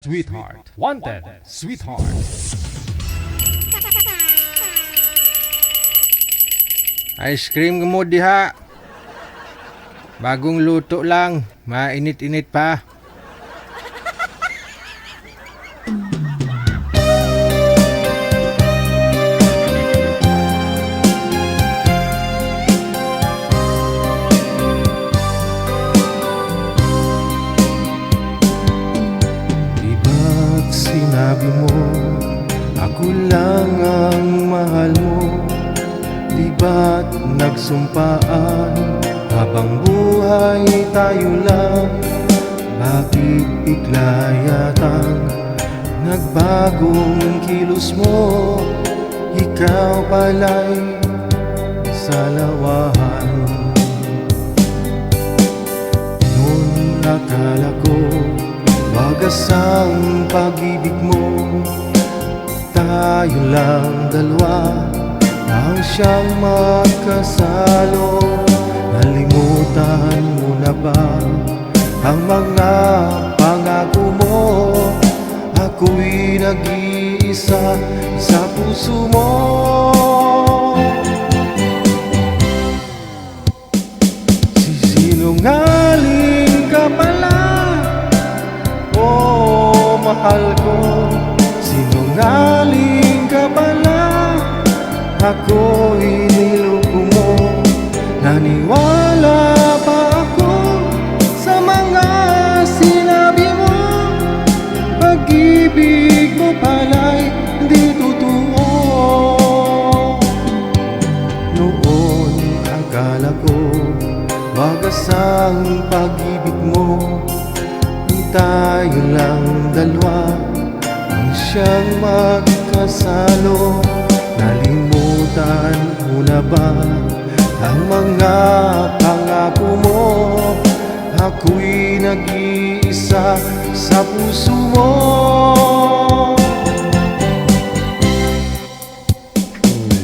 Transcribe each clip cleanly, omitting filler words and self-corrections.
Sweetheart. Wanted, sweetheart. Ice cream mo diha. Bagong luto lang, mainit-init pa. Di ba't sinabi mo, ako lang ang mahal mo? Di ba't nagsumpaan, habang buhay tayo lang? Bakit bigla yatang nagbagong kilos mo? Ikaw pala'y salawahan. Noon akala ko wagas ang pag-ibig mo, tayo lang dalawa ang siyang magkasalo. Nalimutan mo na ba ang mga pangako mo? Ako'y nag-iisa sa puso mo. Sisinungaling ka pala, oh mahal ko. Sinungaling ka pala, ako'y niloko mo. Naniwala pa ako sa mga sinabi mo. Pag-ibig mo pala'y di totoo. Noon akala ko wagas ang pag-ibig mo, tayo lang dalawa ang siyang magkasalo. Nalimutan mo na ba ang mga pangako mo? Ako'y nag-iisa sa puso mo.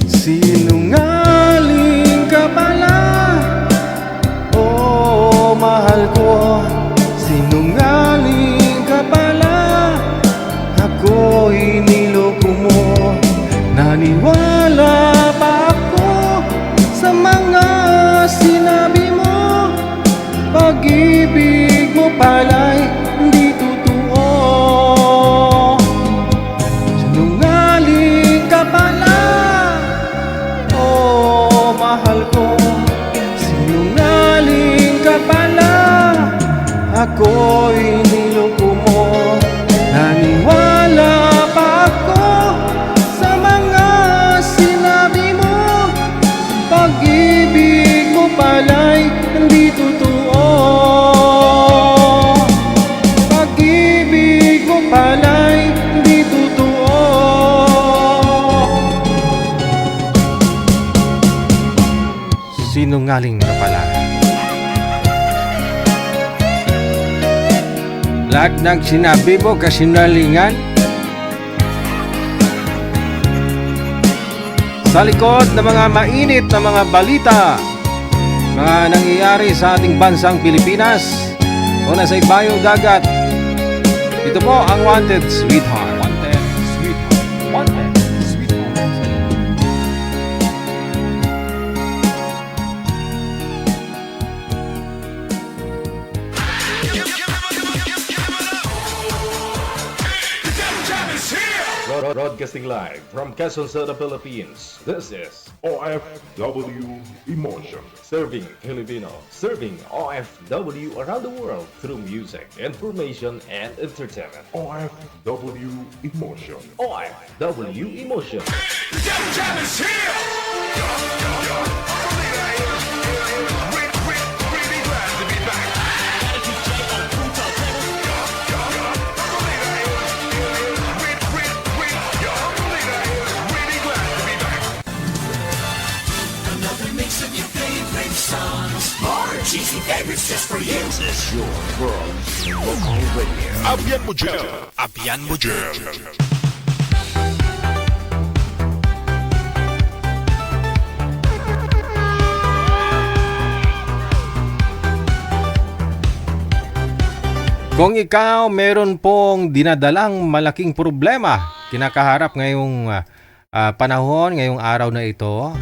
Sinungaling ka pala, oh mahal ko. Sinungaling ka pala, ako'y niloko mo. Naniwala pa ako sa mga sinabi mo. Pag-ibig mo pala'y hindi totoo. Sinungaling ka pala, oh mahal ko. Sinungaling ka pala, ako'y niloko mo. Naniwala pa ako sa mga sinabi mo. Pag-ibig mo pala'y hindi totoo. Pag-ibig mo pala'y hindi totoo. Sinungaling ka pala. Lahat ng sinabi mo kasinungalingan. Sa likod ng mga mainit na mga balita, mga nangyayari sa ating bansang Pilipinas o nasa ibayong dagat, ito po ang Wanted Sweetheart. Wanted, sweetheart. Wanted, sweetheart. Broadcasting live from Quezon City, Philippines. This is OFW Emotion. Serving Filipino, serving OFW around the world through music, information, and entertainment. OFW Emotion. OFW Emotion. Cheesy favorites just for you. This is your world local radio. Abyan mo dyan. Abyan mo dyan. Kung ikaw meron pong dinadalang malaking problema kinakaharap ngayong panahon, ngayong araw na ito,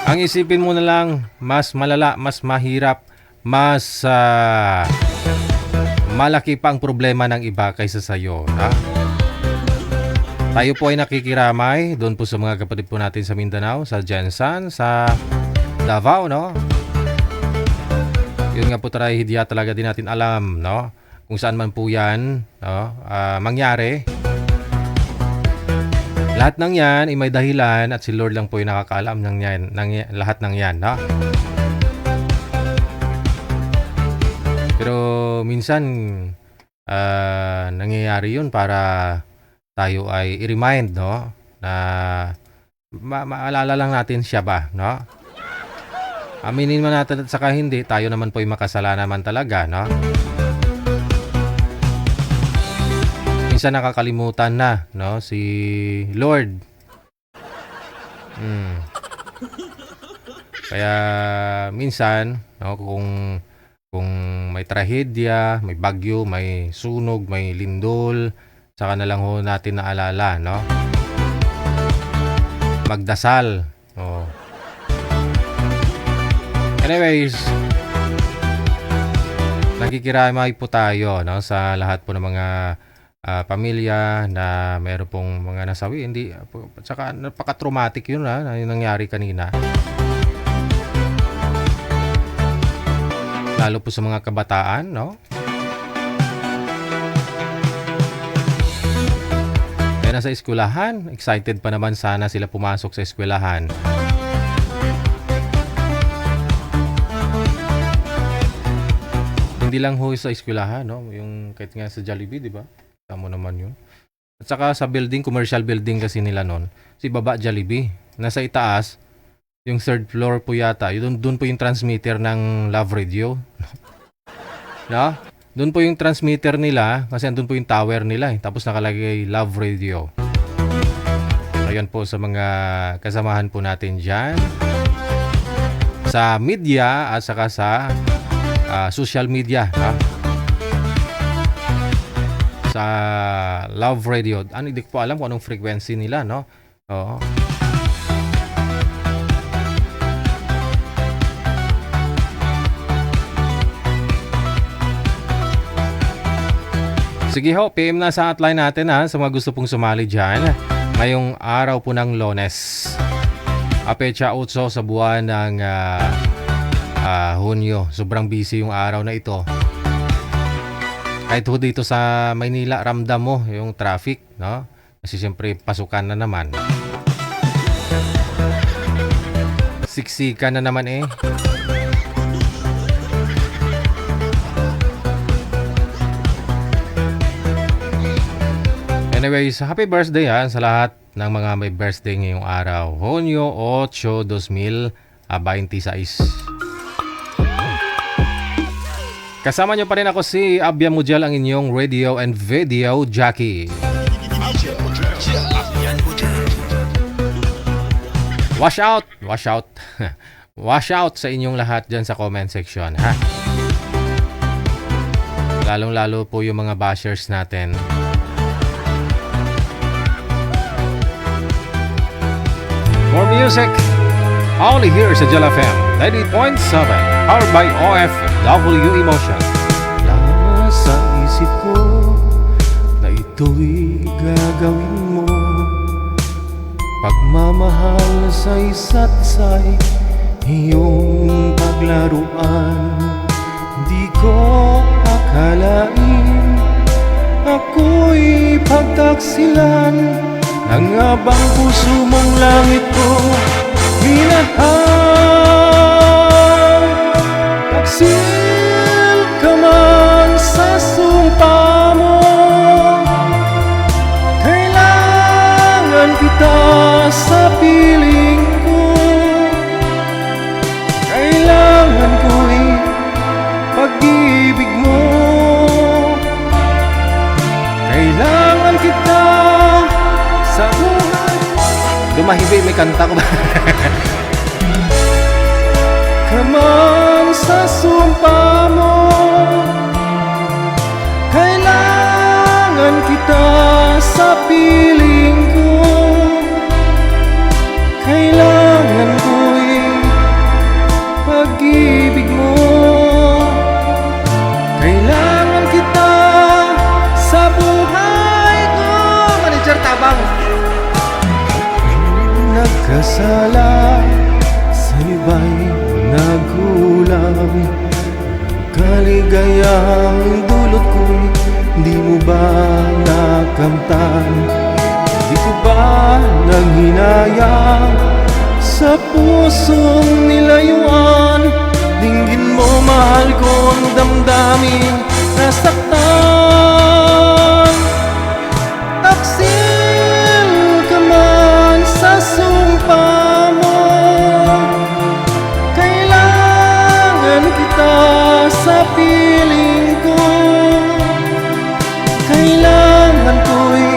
ang isipin mo na lang, mas malala, mas mahirap, mas malaki pa ang problema ng iba kaysa sa iyo. Tayo po ay nakikiramay doon po sa mga kapatid po natin sa Mindanao, sa Jensan, sa Davao, no? Yun nga po hidya talaga din natin alam, no? Kung saan man po yan, no? Mangyari. Lahat ng yan ay may dahilan at si Lord lang po yung nakakaalam ng yan, lahat ng yan, no? Pero minsan nangyayari yun para tayo ay i-remind, no? Na maalala lang natin siya ba, no? Aminin man natin at saka hindi, tayo naman po ay makasalanan naman talaga, no? Minsan nakakalimutan na, no? Si Lord. Kaya minsan, no, kung may trahedya, may bagyo, may sunog, may lindol, saka na lang ho natin naalala, no? Magdasal. Oh. Anyways, nakikiramay po tayo, no, sa lahat po ng mga pamilya na meron pong mga nasawi. Hindi, saka napaka-traumatic yun, na yung nangyari kanina. Lalo po sa mga kabataan, no? Kaya nasa eskwelahan, excited pa naman sana sila pumasok sa eskwelahan. Hindi lang ho sa eskwelahan, no? Yung kahit nga sa Jollibee, di ba? Tama naman yun. At saka sa building, commercial building kasi nila noon, si baba Jollibee. Nasa itaas, yung third floor po yata, doon po yung transmitter ng Love Radio. No? Doon po yung transmitter nila, kasi andun po yung tower nila. Tapos nakalagay Love Radio. Ayan po sa mga kasamahan po natin dyan. Sa media at saka sa social media, ha? Sa Love Radio. Hindi ko po alam kung anong frequency nila, no? Oo. Sige ho, PM na sa hotline natin, ha, sa mga gusto pong sumali dyan. Ngayong araw po ng Lunes. Pecha 8 sa buwan ng Hunyo. Sobrang busy yung araw na ito. Kahit ho dito sa Maynila, ramdam mo yung traffic, no? Kasi siyempre pasukan na naman. Siksikan na naman eh. Anyways, happy birthday sa lahat ng mga may birthday ngayong araw. Hunyo 8, 2026. Kasama nyo pa rin ako si Abia Mujal, ang inyong radio and video jockey. Wash out! Wash out! Wash out sa inyong lahat dyan sa comment section, ha? Lalong-lalo po yung mga bashers natin. More music only here sa Jal FM 90.7, powered by OFW Emotion. Nasa isip ko na ito'y gagawin mo, pagmamahal sa isa't sa'y iyong paglaruan. Di ko akalain ako'y pagtaksilan ng abang puso mong langit ko. Minahal, taksil ka man sa sumpa mo, kailangan kita sa piling ko. Kailangan ko'y pag-ibig mo, kailangan kita sa buhay. Dumahibi, may kanta ko ba? Come on sa sumpa mo. Kailangan kita sa piling ko. Kailangan ko'y pag-ibig mo. Kailangan kita sa buhay ko. Manager Tabang. Nagkasala sa iba'y nagulang. Kaligayang dulot ko'y di mo ba nakamtan? Di ko ba nanghinayang sa pusong nilayuan? Dinggin mo mahal ko ang damdamin nasaktan. Taksil ka man sa sumpa mo. Kailangan kita sa piling ko. Kailangan ko'y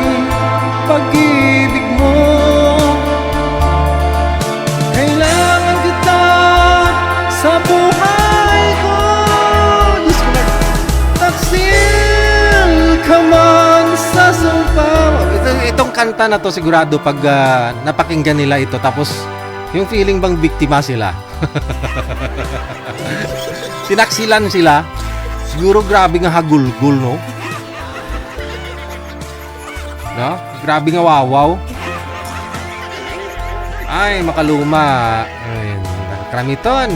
pag-ibig mo. Kailangan kita sa buhay ko. Diyos ko na. Taksil ka man sa sumpa mo. Itong kanta na to sigurado pag napakinggan nila ito tapos yung feeling bang biktima sila. Tinaksilan sila. Siguro grabe nga hagulgul, no? No? Grabe nga wawaw. Ay, makaluma. Ay, kramiton.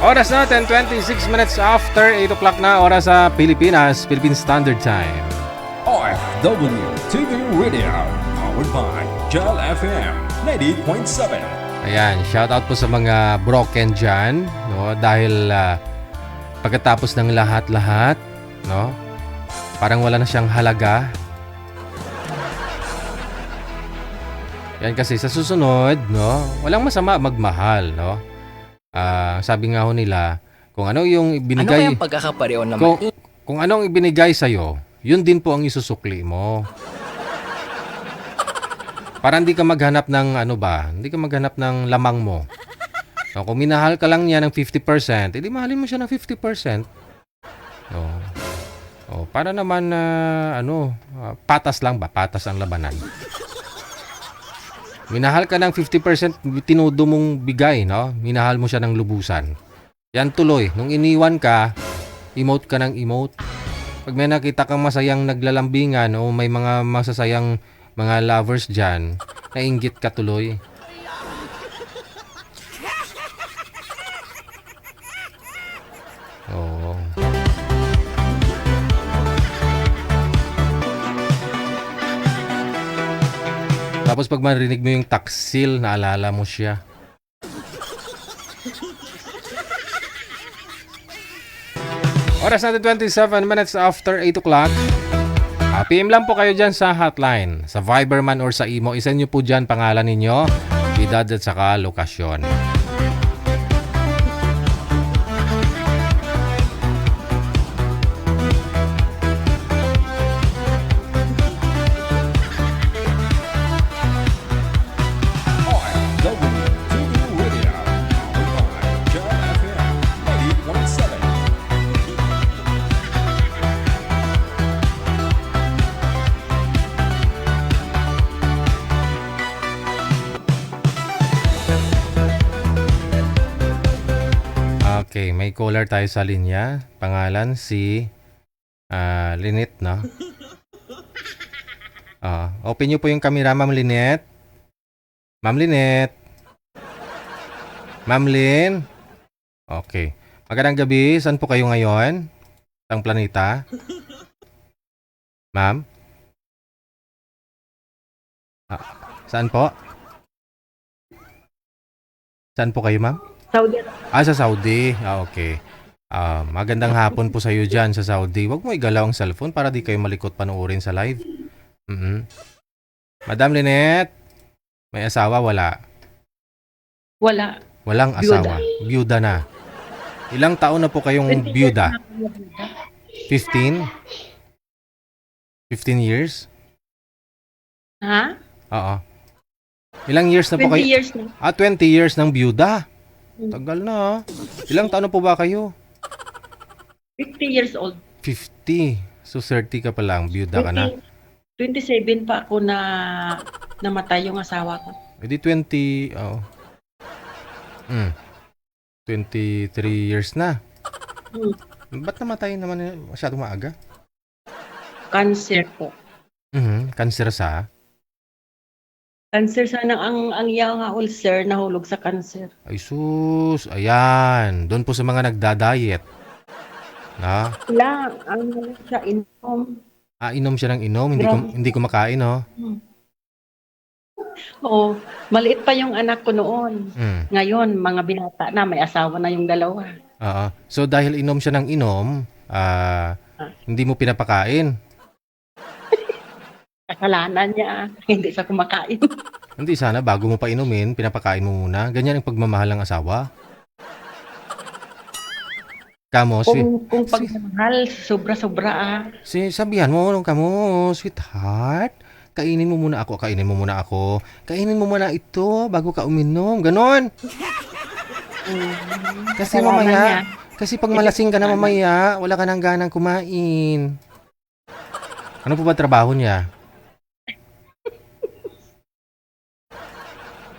Oras na, 10:26 minutes after 8 o'clock na. Oras sa Pilipinas, Philippine Standard Time. OFW TV Radio, powered by Gel FM 98.7. Ayan, shoutout po sa mga broken dyan, no? Dahil pagkatapos ng lahat-lahat, no? Parang wala na siyang halaga. Yan kasi sa susunod, no? Walang masama magmahal, no? Sabi nga ho nila, kung ano yung Ano ibinigay, kayang pagkakapareho naman? kung anong ibinigay sa'yo, yun din po ang isusukli mo. Para hindi ka maghanap ng hindi ka maghanap ng lamang mo. So, kung minahal ka lang niya ng 50%, edi mahalin mo siya ng 50%. Para naman patas lang ba? Patas ang labanan. Minahal ka ng 50%, tinudo mong bigay, no? Minahal mo siya ng lubusan. Yan tuloy. Nung iniwan ka, emote ka ng emote. Pag may nakita kang masayang naglalambingan o may mga masasayang mga lovers dyan, nainggit ka tuloy. Oo. Tapos pag marinig mo yung taksil, naalala mo siya. Oras natin 27 minutes after 8 o'clock. PM lang po kayo dyan sa hotline, sa Viberman or sa Imo. Isend nyo po dyan pangalan ninyo, edad at saka lokasyon. OFW TV Radio, powered by Gel FM 98.7. Okay, may caller tayo sa linya. Pangalan si Lynette, no? Open nyo po yung camera, Ma'am Lynette. Ma'am Lynette. Ma'am Lynn. Okay. Magandang gabi. Saan po kayo ngayon? Ang planeta? Ma'am? Saan po? Saan po kayo, ma'am? Saudi. Sa Saudi. Okay. Magandang hapon po sa iyo dyan sa Saudi. Huwag mo igalaw ang cellphone para di kayo malikot panoorin sa live. Madam Lynette, may asawa? Wala? Wala. Walang asawa. Byuda na. Ilang taon na po kayong byuda? 15? 15 years? Ha? Oo. Ilang years na po 20 kayo? years na. 20 years ng byuda. Tagal na ha. Ilang taon na po ba kayo? 50 years old. 50. So 30 ka pa lang, byuda ka na. 27 pa ako na namatay yung asawa ko. E di 20, 23 years na. Ba't namatay naman masyadong maaga? Cancer po. Cancer sa? Cancer sana ang yaw nga ulcer nahulog sa cancer. Ay sus, ayan. Doon po sa mga nagda-diet. Na? Wala, ang sa inom. Inom siya ng inom, hindi kumakain, no? Oo, maliit pa yung anak ko noon. Mm. Ngayon, mga binata na, may asawa na yung dalawa. So dahil inom siya ng inom, hindi mo pinapakain. Kasalanan niya, hindi siya kumakain. Hindi sana, bago mo pa inumin, pinapakain mo muna. Ganyan ang pagmamahal ng asawa. Kamo, Kung pagmamahal, sobra-sobra sabihan mo, sweetheart, kainin mo muna ako, kainin mo muna ito bago ka uminom, ganon. Kasi mamaya, kasi pag malasing ka na mamaya, wala ka nang ganang kumain. Ano po ba trabaho niya?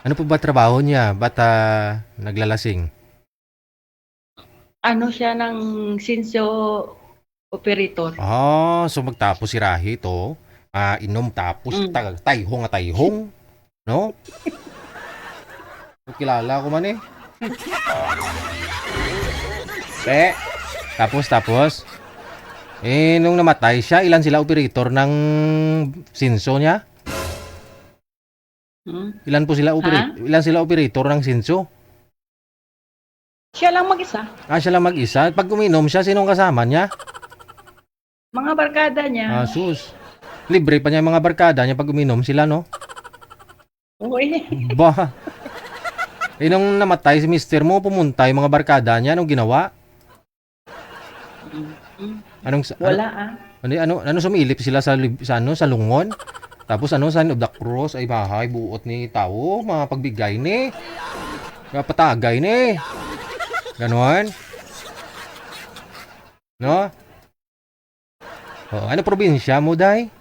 Ano po ba trabaho niya? Ba't naglalasing? Ano siya ng sinsyo operator. So magtapos si Rahi to, inom tapos tayhong, no? Kilala ko man eh. Tapos. Nung namatay siya, ilan sila operator ng sinso niya? Ilan sila operator ng sinso? Siya lang mag-isa. Siya lang mag-isa. Pag uminom siya, sinong kasama niya? Mga barkada niya. Sus. Libre pa niya yung mga barkada niya pag uminom sila, no? Uy. Bah. Nung namatay si mister mo, pumunta yung mga barkada niya. Anong ginawa? Wala Ano sumilip sila sa lungon? Tapos sign of the cross ay bahay buot ni tao, mga pagbigay ni. Patagay ni. Ganon. No? Ano probinsya mo, Day?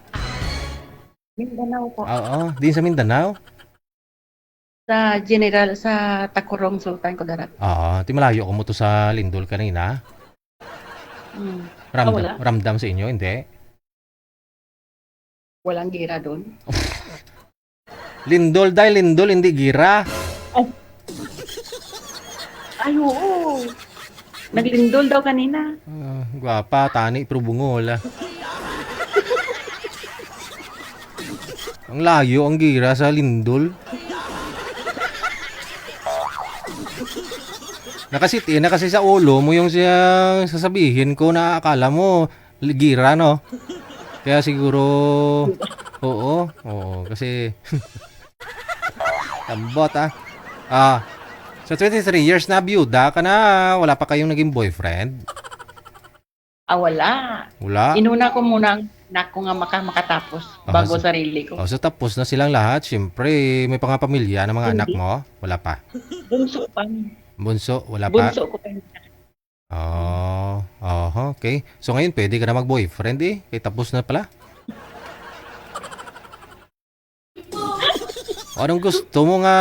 Mindanao po. Oo, din sa Mindanao. Sa Tacorong, Sultan Kudarat. Malayo ko mo to sa Lindol kanina. Wala. Ramdam sa inyo, hindi? Walang gira doon. Lindol, hindi gira. Ay, oo. Naglindol daw kanina. Gwapa, tani, pero bungol. Ang layo, ang gira sa Lindol. Nakasiti na kasi sa ulo mo yung siyang sasabihin ko na akala mo gira, no? Kaya siguro, oo, kasi tambot so 23 years na byuda ka na, wala pa kayong naging boyfriend? Wala. Inuna ko muna ang anak ko nga makatapos bago sarili ko. So tapos na silang lahat, syempre may pamilya ng mga anak mo? Wala pa? Bunso pa. Bunso, wala pa? Bunso ko pa. Okay. So ngayon pwede ka na mag-boyfriend kaya tapos na pala. Anong gusto mo nga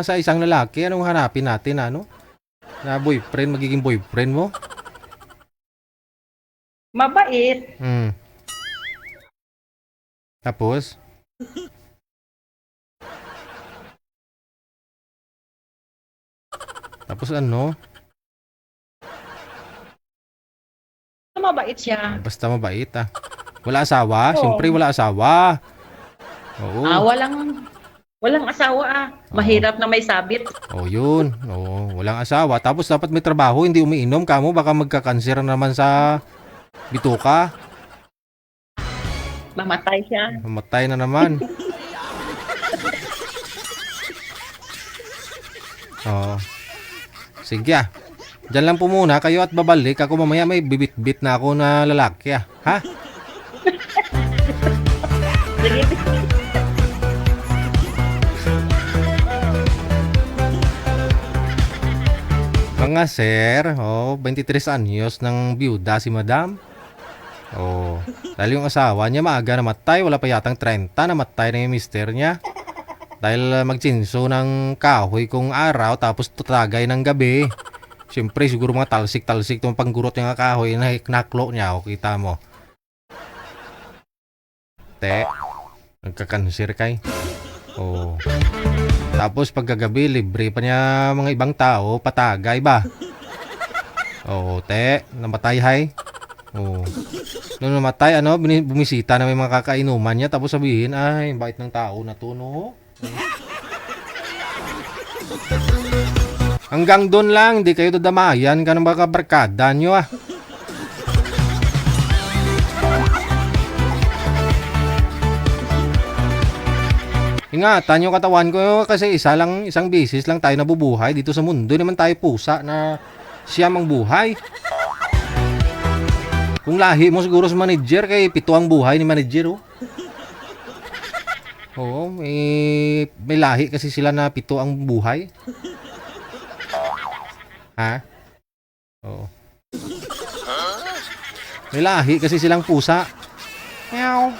sa isang lalaki? Anong hanapin natin, na boyfriend, magiging boyfriend mo? Mabait. Tapos? Tapos ano? Mabait siya. Basta mabait Wala asawa? Siyempre wala asawa. Oo. Walang asawa Mahirap na may sabit. Yun. Walang asawa. Tapos dapat may trabaho, hindi umiinom. Kamo baka magka-cancer naman sa bituka. Mamatay siya. Mamatay na naman. Sige Diyan lang po muna kayo at babalik. Ako mamaya may bibit-bit na ako na lalaki ha? Sige. Mga sir, 23 anyos ng byuda si madam. Dahil yung asawa niya maaga namatay, wala pa yatang 30, namatay na yung mister niya. Dahil magtsinso ng kahoy kung araw, tapos tutagay ng gabi. Siyempre, siguro mga talsik-talsik itong panggurot yung kahoy na knaklo niya, kita mo. Nagkakanser kay. Tapos pagkagabi, libre pa niya mga ibang tao, patagay ba? Namatay hay. Nung namatay, bumisita na may mga kakainuman niya, tapos sabihin, ay, bait ng tao na to, no? Hanggang doon lang, hindi kayo dadamayan ka ng mga barkada nyo, Ingatan yung katawan ko kasi isang bisis lang tayo nabubuhay dito sa mundo. Hindi naman tayo pusa na siya mang buhay. Kung lahi mo siguro sa manager, kay 7 ang buhay ni manager, may lahi kasi sila na 7 ang buhay. Ha? May lahi kasi silang pusa. Meow.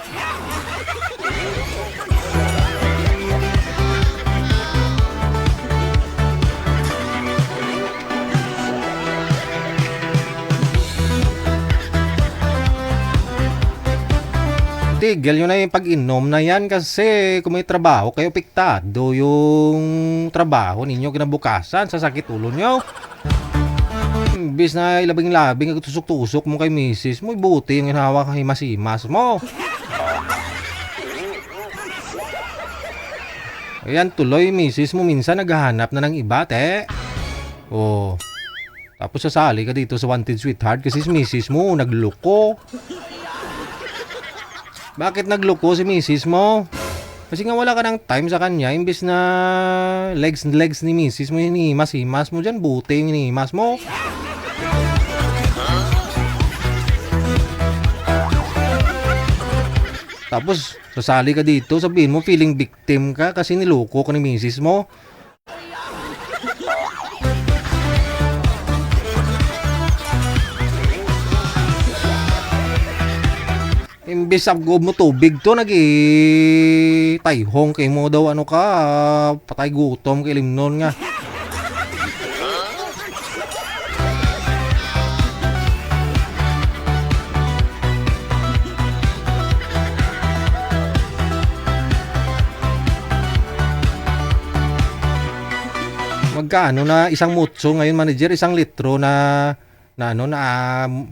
Tigil nyo na yung pag-inom na yan kasi kung may trabaho kayo, piktado yung trabaho ninyo kinabukasan sa sakit ulo nyo. Imbis na ilabing-labing tusok-tusok mo kay misis mo, buti yung hinawa kay masimas mo. Ayan tuloy, misis mo minsan naghahanap na ng iba, Tapos sasali ka dito sa Wanted Sweetheart kasi si misis mo nagloko. Bakit nagloko si misis mo? Kasi nga wala ka ng time sa kanya, imbis na legs ni misis mo, hinihimas-himas mo dyan, buti yung hinihimas mo. Tapos, sasali ka dito, sabihin mo, feeling victim ka kasi niloko ka ni misis mo. Imbis abgob mo tubig to, nag-tayhong kay mo daw, patay gutom kay limnon nga. Magkano na isang mutso ngayon, manager? Isang litro na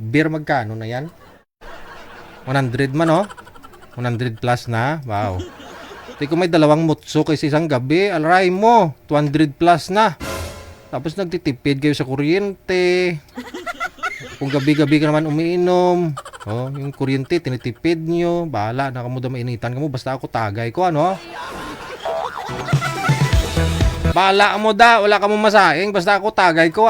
beer, magkano na yan? 100 man, 100 plus na. Wow. Kung may 2 mutso kasi isang gabi, alray mo, 200 plus na. Tapos nagtitipid kayo sa kuryente. Kung gabi-gabi ka naman umiinom, yung kuryente, tinitipid nyo. Bahala, nakamuda mainitan ka mo. Basta ako tagay ko, Bahala mo da, wala ka mo masaing. Basta ako tagay ko,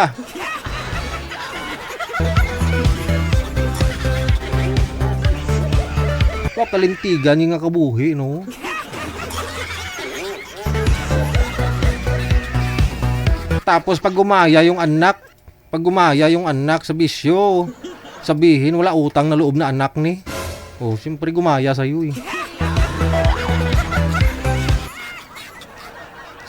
Kalintigan yung nga kabuhi, no? Tapos pag gumaya yung anak sa bisyo, sabihin wala utang na loob na anak ni. Siyempre gumaya sa'yo,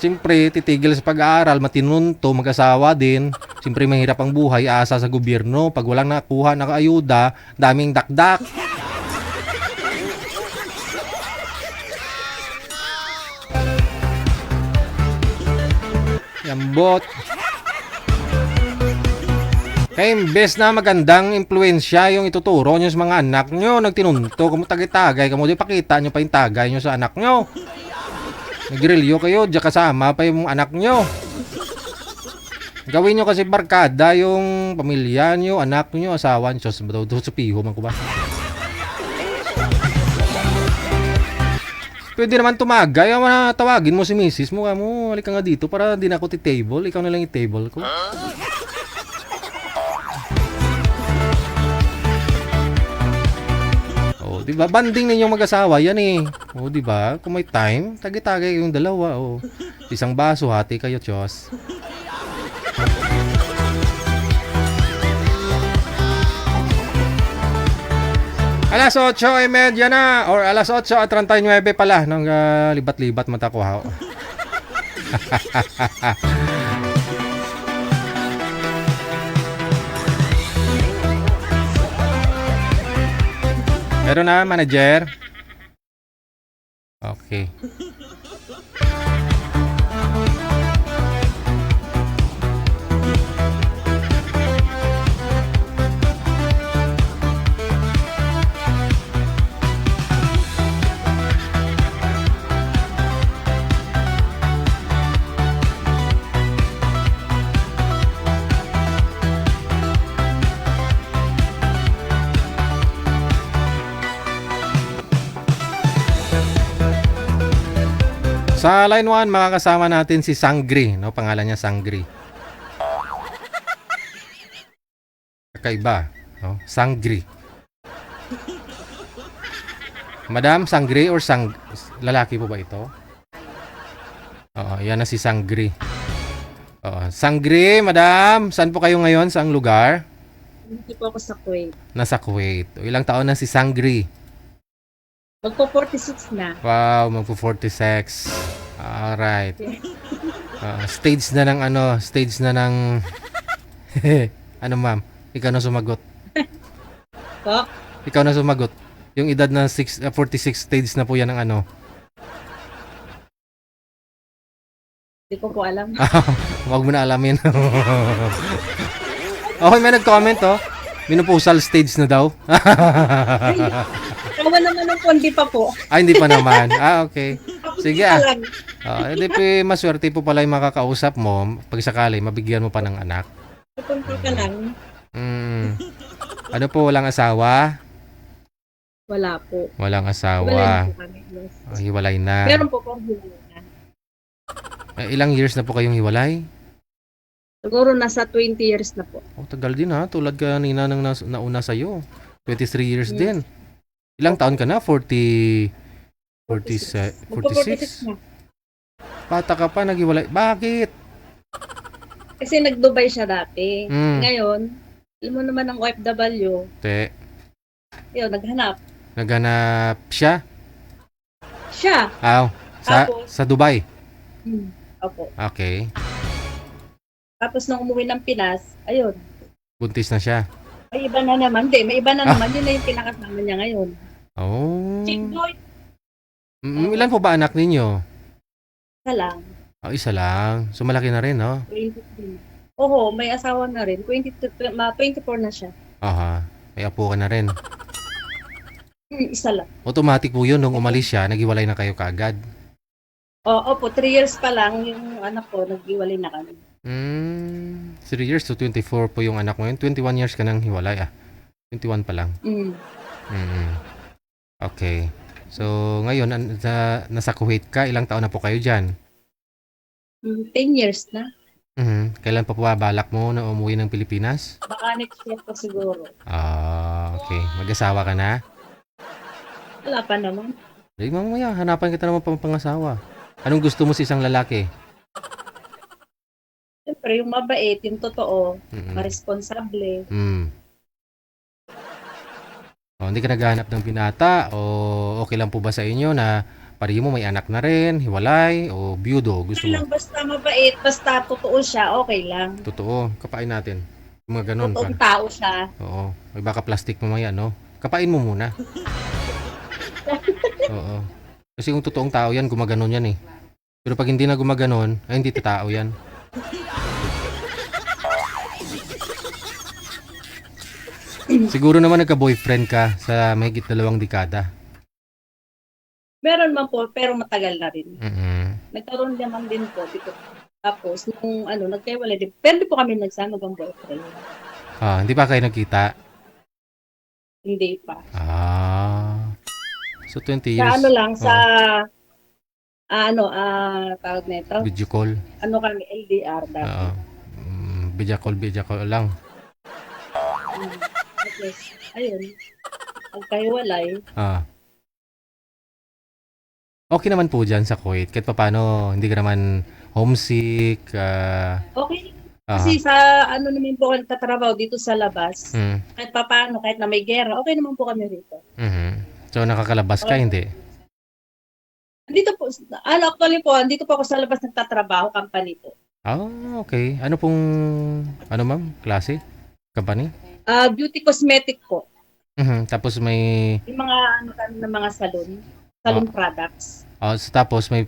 Siyempre, titigil sa pag-aaral, matinunto, mag-asawa din. Siyempre, mahirap ang buhay, asa sa gobyerno. Pag walang nakuha, nakaayuda, daming dakdak. Yambot. Kaya imbes na magandang impluensya yung ituturo nyo sa mga anak nyo, nagtinunto, kamo tagay-tagay, kamo di pakita nyo pa yung tagay nyo sa anak nyo. Nagrilyo kayo, diya kasama pa yung anak nyo. Gawin nyo kasi barkada yung pamilya nyo, anak nyo, asawa nyo. Sa piho man ko ba? Pwede naman tumagay, tawagin mo si misis mo, halika nga dito para di na ako table, ikaw na lang i-table ko. Diba? Banding ninyong mag-asawa yan diba? Kung may time, tagi-tagay yung dalawa, Isang baso, hati kayo, Diyos. Alas 8:30 na or alas 8:39 pala nung libat-libat mata ko ha. Meron na, manager? Okay. Sa line 1, makakasama natin si Sangri, no? Pangalan niya Sangri. Kakaiba, no? Sangri. Madam, Sangri or lalaki po ba ito? Oo, yan na si Sangri. Oo, Sangri, madam, saan po kayo ngayon? Saang lugar? Hindi po ako sa Kuwait. Nasa Kuwait. O, ilang taon na si Sangri? Magpo 46 na. Wow, magpo-46. Alright. Stage na ng ano ma'am? Ikaw na sumagot. Po? Ikaw na sumagot. Yung edad na 46 stage na po yan ng ano. Hindi ko po alam. Huwag mo na alamin. Okay, may nag-comment oh. Menopausal stage na daw. Tawa naman ng kundi pa po. Hindi pa naman. Okay. Sige Alam. Hindi maswerte po pala yung makakausap mo. Pag sakali, mabigyan mo pa ng anak. Kundi ka lang. Ano po, walang asawa? Wala po. Walang Wala asawa. po kami. Yes. Hiwalay na. Meron po po na. Ilang years na po kayong hiwalay? Siguro nasa 20 years na po. Tagal din ha. Tulad kanina nang nauna sa'yo. 23 years Yes. din. Ilang taon ka na? 46? Na. Bata ka pa, naghiwalay. Bakit? Kasi nag-Dubai siya dati. Mm. Ngayon, alam mo naman ang OFW, Te, yun, naghanap. naghanap siya? Siya. Sa Dubai? Opo. Okay. Tapos nung umuwi ng Pinas, ayun, Buntis na siya. may iba na naman. Hindi, may iba na naman. Yun na yung pinakasama niya ngayon. Oh. Chick boy, Ilan po ba anak ninyo? ka lang. Isa lang. So malaki na rin, no? 23. Oo, may asawa na rin. 24 na siya. Aha. May apo ka na rin. Isa lang. Automatic po yun. Nung umalis siya, naghiwalay na kayo kaagad. Opo, 3 years pa lang yung anak ko, nag-iwalay na kami. 3 years to 24 po yung anak mo yun. 21 years ka nang hiwalay 21 pa lang. Okay. So, ngayon, nasa Kuwait ka. Ilang taon na po kayo dyan? 10 years na. Kailan pa po balak mo na umuwi ng Pilipinas? Baka next year pa siguro. Okay. Mag-asawa ka na? Wala pa naman. Mamaya, hanapan kita naman pang pangasawa. Anong gusto mo sa isang lalaki? Siyempre, yung mabait, yung totoo, maresponsable. Hindi ka naghahanap ng binata o okay lang po ba sa inyo na pareho mo may anak na rin, hiwalay o byudo? Gusto Lang mo? basta mabait, basta totoo siya, okay lang. Totoo. Kapain natin. Mga ganun. Totoong tao siya. Oo. May baka plastic mamaya, no? Kapain mo muna. Oo. Kasi kung totoong tao yan, gumaganon yan eh. Pero pag hindi na gumaganon, ay hindi tao yan. Siguro naman nagka-boyfriend ka sa mahigit 2 dekada. Meron man po, pero matagal na rin. Mm-hmm. Nagkaroon naman din po. Dito. Tapos, nung nagkaiwalay din. Pero di po kami nagsama ng boyfriend. Hindi pa kayo nagkita? Hindi pa. So 20 years. Sa ano lang, sa tawag na ito. Video call. Ano kami, LDR dati. Video call lang. Tapos, ayun. Pagkaiwalay. Okay naman po dyan sa Kuwait. Kahit paano, hindi ka naman homesick. Okay. Kasi sa ano naman po ako nagtatrabaho dito sa labas, Mm. kahit papaano, kahit na may gera, okay naman po kami rito. Mhm. So nakakalabas ka, hindi? Dito po, actually po, dito po ako sa labas nagtatrabaho, company po. Ah, okay. Ano pong, ano ma'am, klase? Company? Beauty cosmetic po. Mhm. Tapos may, Yung mga ano kami ng mga salon products. tapos may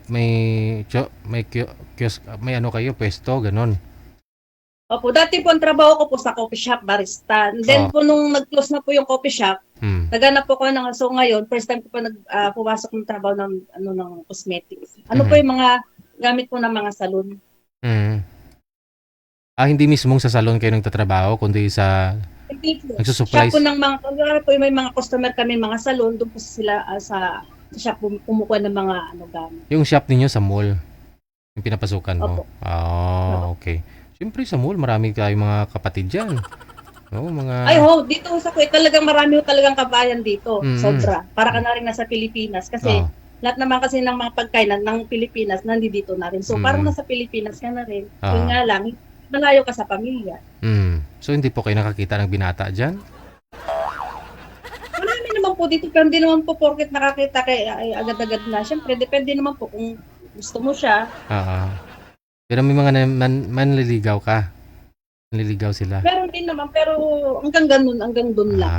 ano kayo, pwesto, ganun. Opo, dati po ang trabaho ko po sa coffee shop, barista. And then po nung nag-close na po yung coffee shop, Hmm. naghanap po ko ng, so ngayon, first time ko pa pumasok ng trabaho ng, ng cosmetics. Ano po yung mga gamit po ng mga salon? Mhm. Hindi mismong sa salon kayo nagtatrabaho, kundi sa Hindi po. nagsusupplies. Shop po ng mga, kung po may mga customer kami, mga salon, doon po sila sa shop kumukuha ng mga gamit. Yung shop ninyo sa mall, yung pinapasukan mo. Opo. Okay. Siyempre sa mall, marami kayong mga kapatid dyan. No, mga... Ay dito sa Kuwait, talagang marami talagang kabayan dito. Mm. Sobra. Para ka na rin nasa Pilipinas. Kasi Oo. lahat naman kasi ng mga pagkain ng Pilipinas, nandito na rin. So, parang nasa Pilipinas ka na rin. Yun nga lang, malayo ka sa pamilya. So, hindi po kayo nakakita ng binata dyan? Marami naman po dito, pero hindi naman po porket nakakita ay agad-agad na. Siyempre, depende naman po kung gusto mo siya. Pero may mga manliligaw ka. Manliligaw sila. Meron din naman, pero hanggang doon lang.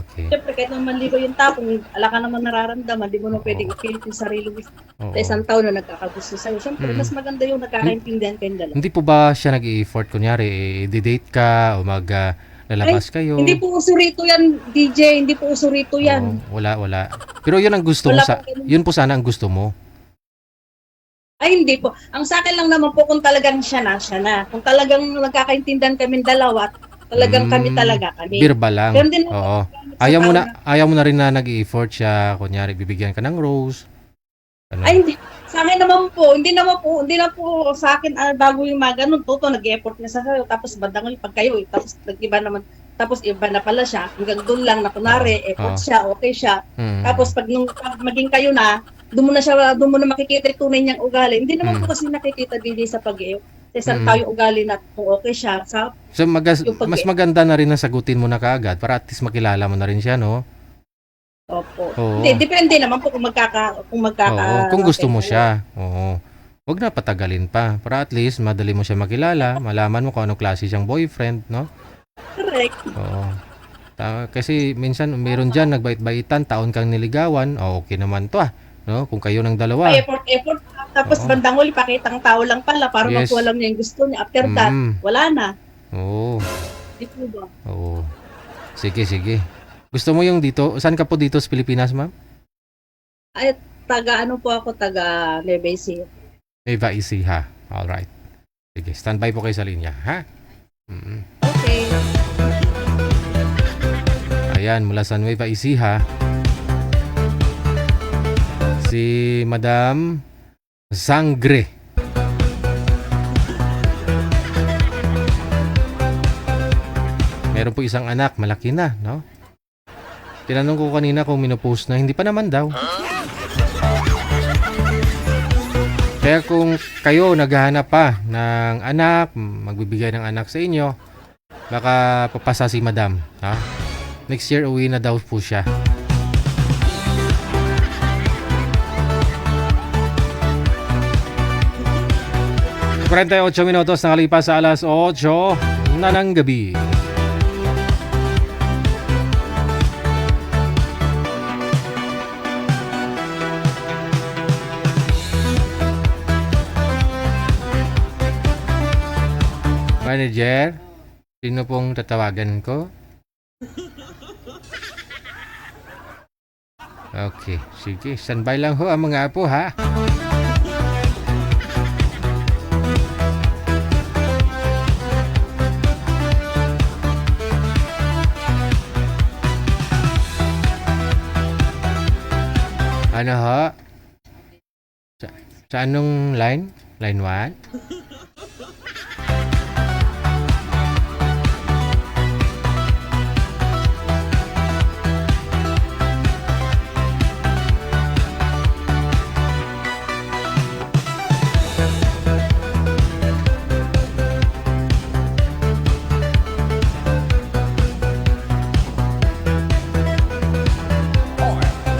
Okay. Siyempre, kahit naman maligo yung tapong, ala ka naman nararamdaman, di mo na pwedeng ipilit yung sarili mo Oo. sa isang taon na nagkakagusto sa'yo. Siyempre, mas maganda yung nagkakaintindihan kayong dalawa. Hindi po ba siya nag-i-effort? Kunyari, i-date ka o lalabas kayo? Hindi po uso rito yan, DJ. Hindi po uso rito yan. Oo, wala. Pero yun ang gusto mo. Wala po ganun. Yun po sana ang gusto mo. Ay, hindi po. Ang sa akin lang naman po kung talagang siya na. Kung talagang nagkakaintindihan kami dalawa, talagang kami talaga kami. Birba lang. Pero din Oo. sa Ayaw mo na rin na nag-i-effort siya. Kunyari, bibigyan ka ng rose. Ano? Ay, hindi. Sa akin naman po, hindi na po sa akin bago yung mga ganun, nag-effort na sa sayo, tapos bandang pag kayo, tapos nag-iba naman, tapos iba na pala siya, hanggang doon lang na kunwari, effort siya, okay siya. Tapos pag maging kayo na, doon mo na makikita yung tunay niyang ugali. Hindi naman po kasi nakikita din sa pag-iip. Sa isang tao yung ugali na kung okay siya. So, mas maganda na rin na sagutin mo na kaagad para at least makilala mo na rin siya, no? opo. Oo. Hindi, depende naman po kung Kung gusto mo siya. Oo. Huwag na patagalin pa. Para at least madali mo siya makilala, malaman mo kung anong klase siyang boyfriend, no? Correct. Oo. Kasi minsan meron dyan, nagbait-baitan, taon kang niligawan, okay naman to no? Kung kayo ng dalawa. Effort. Tapos bandang huli, pakitang tao lang pala para Yes. makuha lang niya yung gusto niya. After that, wala na. Oo. Di po ba? Oo. Sige. Gusto mo yung dito? Saan ka po dito sa Pilipinas, ma'am? Ay, taga Nueva Ecija. Nueva Ecija. Alright. Sige, standby po kayo sa linya, ha? Okay. Ayan, mula sa Nueva Ecija, si Madam Sangre. Meron po isang anak, malaki na, no? Tinanong ko kanina kung minopost na, hindi pa naman daw. Kaya kung kayo naghahanap pa ng anak, magbibigay ng anak sa inyo, baka papasa si Madam, ha? Next year uwi na daw po siya. minutos nakalipas sa alas 8 na ng gabi. Manager, sino pong tatawagan ko? Okay, sige. Standby lang ho ang mga apo, ha? Ano ho? Sa anong line? Line 1?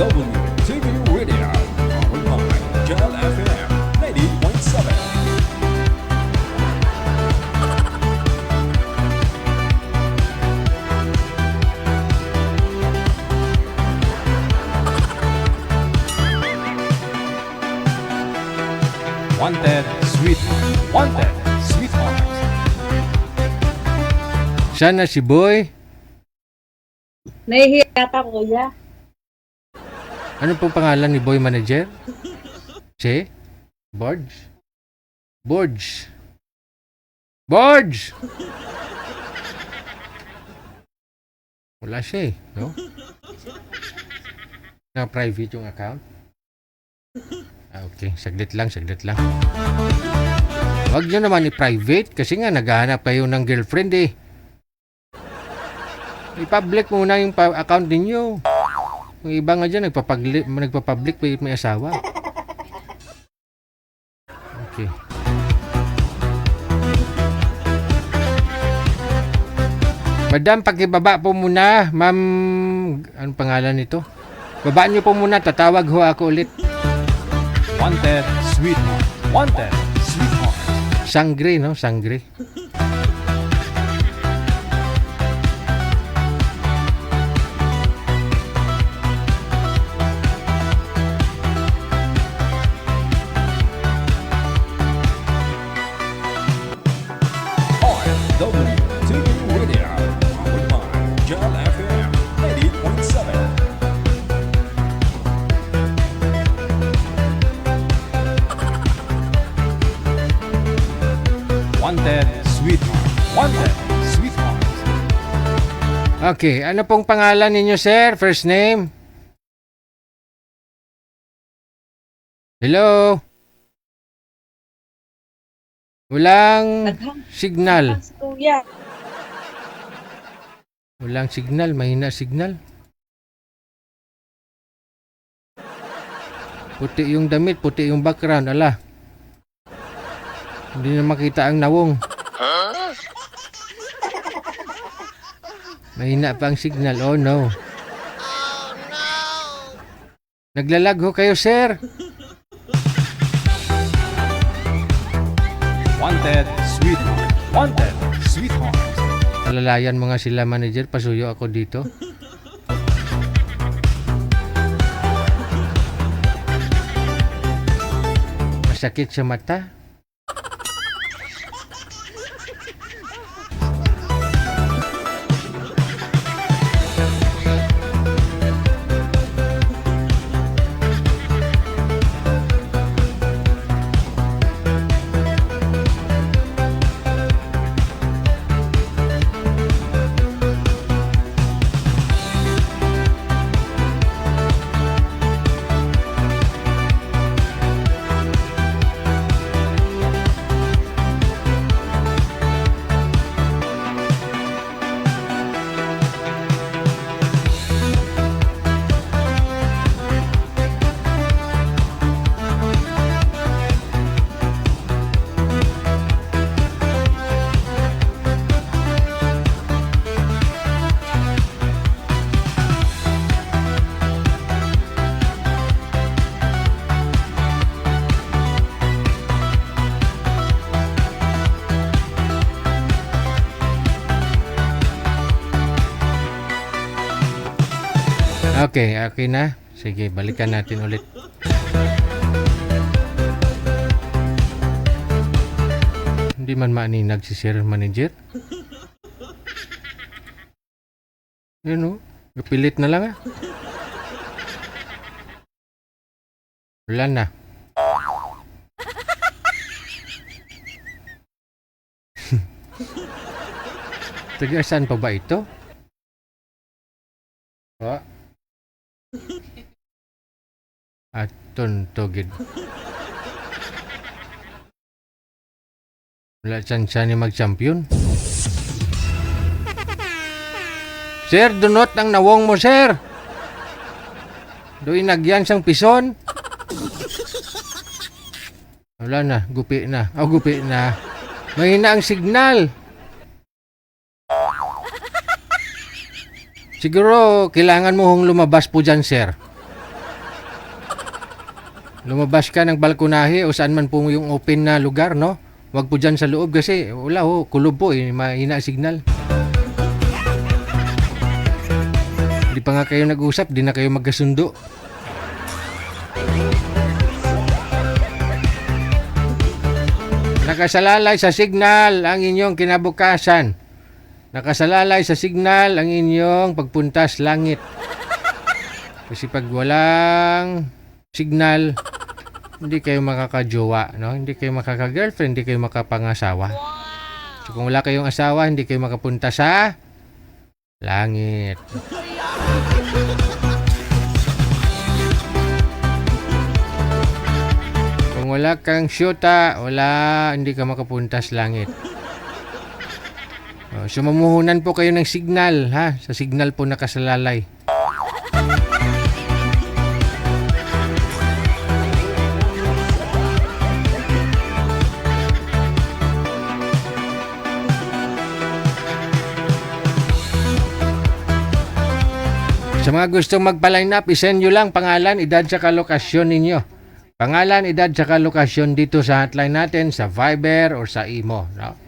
OFWTV Radio, powered by Jal FM 90.7. Wanted, sweetheart. Wanted, sweetheart. Sana si Boy. Nahihiya yata, kuya. Ano pong pangalan ni Boy Manager? Che? Borge? Borge. Borge! Wala siya eh, no? Na-private yung account? Okay, saglit lang. Huwag nyo naman i-private kasi nga naghahanap kayo ng girlfriend eh. I-public muna yung account ninyo. Yung iba nga dyan, nagpa-public may asawa. Okay. Madam, pakibaba po muna. Ma'am, anong pangalan nito? Babaan nyo po muna, tatawag ho ako ulit. Wanted, sweetheart. Wanted, sweetheart. Sangre, no? Sangre. OFWTV Radio, powered by Jal FM 90.7. Wanted, sweetheart. Wanted, sweetheart. Okay, ano pong pangalan ninyo, sir? First name? Hello? Walang signal. Si kuya. Walang signal, mahina signal. Puti yung damit, puti yung background, ala. Hindi na makita ang nawong. Mahina pa ang signal, oh no. Naglalag ho kayo, sir. Wanted, sweetheart. Wanted, sweetheart. Alalayan mo nga sila, manager. Pasuyo ako dito. Masakit sa mata. Okay, okay na. Sige, balikan natin ulit. Hindi man maaninag si Sir Manager. Yun o, kapilit na lang ah. Wala na. Taga saan pa ba ito? Oh. Aton togid. Wala siya ni mag-champion. Sir, dunot ang nawong mo, sir. Do'y nagyan sang pison. Wala na, gupi na. Oh, gupi na. Mahina ang signal. Siguro, kailangan mo hong lumabas po dyan, sir. lumabas ka ng balkonahe o saan man po yung open na lugar, no? Huwag po dyan sa loob kasi wala ho, kulob po eh, mahina ang signal. Di pa nga kayo nag-usap, di na kayo magkasundo. Nakasalalay sa signal ang inyong kinabukasan. Nakasalalay sa signal ang inyong pagpuntas langit. Kasi pag walang signal, hindi kayo makakajowa, no? Hindi kayo makaka-girlfriend, hindi kayo makapangasawa. So kung wala kayong asawa, hindi kayo makapunta sa langit. Kung wala kang syuta, hindi ka makapunta sa langit. So mamuhunan po kayo ng signal, ha? Sa signal po nakasalalay. Sa mga gustong magpa-line up, isend nyo lang pangalan, edad, saka lokasyon ninyo. Pangalan, edad, saka lokasyon dito sa hotline natin, sa Viber or sa Imo. No?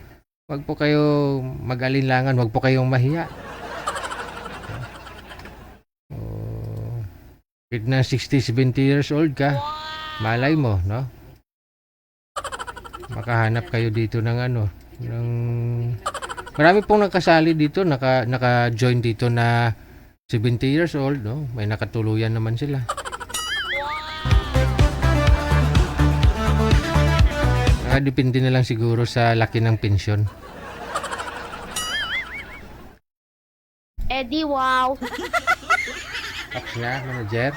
Huwag po kayo mag-alinlangan, huwag po kayong mahiya. Kahit na 60, 70 years old ka, malay mo, no? Makahanap kayo dito ng marami pong nakasali dito, naka-join dito na 70 years old, no? May nakatuluyan naman sila. Depende na lang siguro sa laki ng pensyon. Eddie, wow! Tapos na, manager.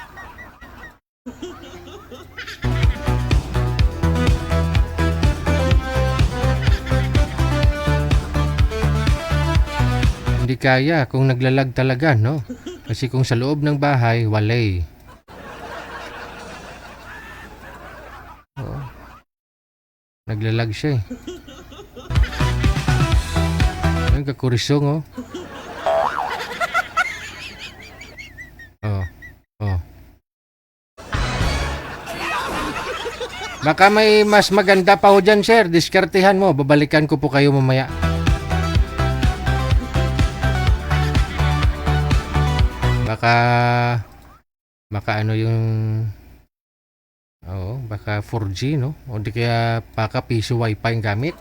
Hindi kaya kung naglalag talaga, no? Kasi kung sa loob ng bahay, walay. Oo. Naglalag siya eh. Ayun, kakurisong, oh. Oh. Baka may mas maganda pa ho dyan, sir. Diskartehan mo. Babalikan ko po kayo mamaya. Baka ano yung baka 4G, no? O di kaya baka piso wifi yung gamit.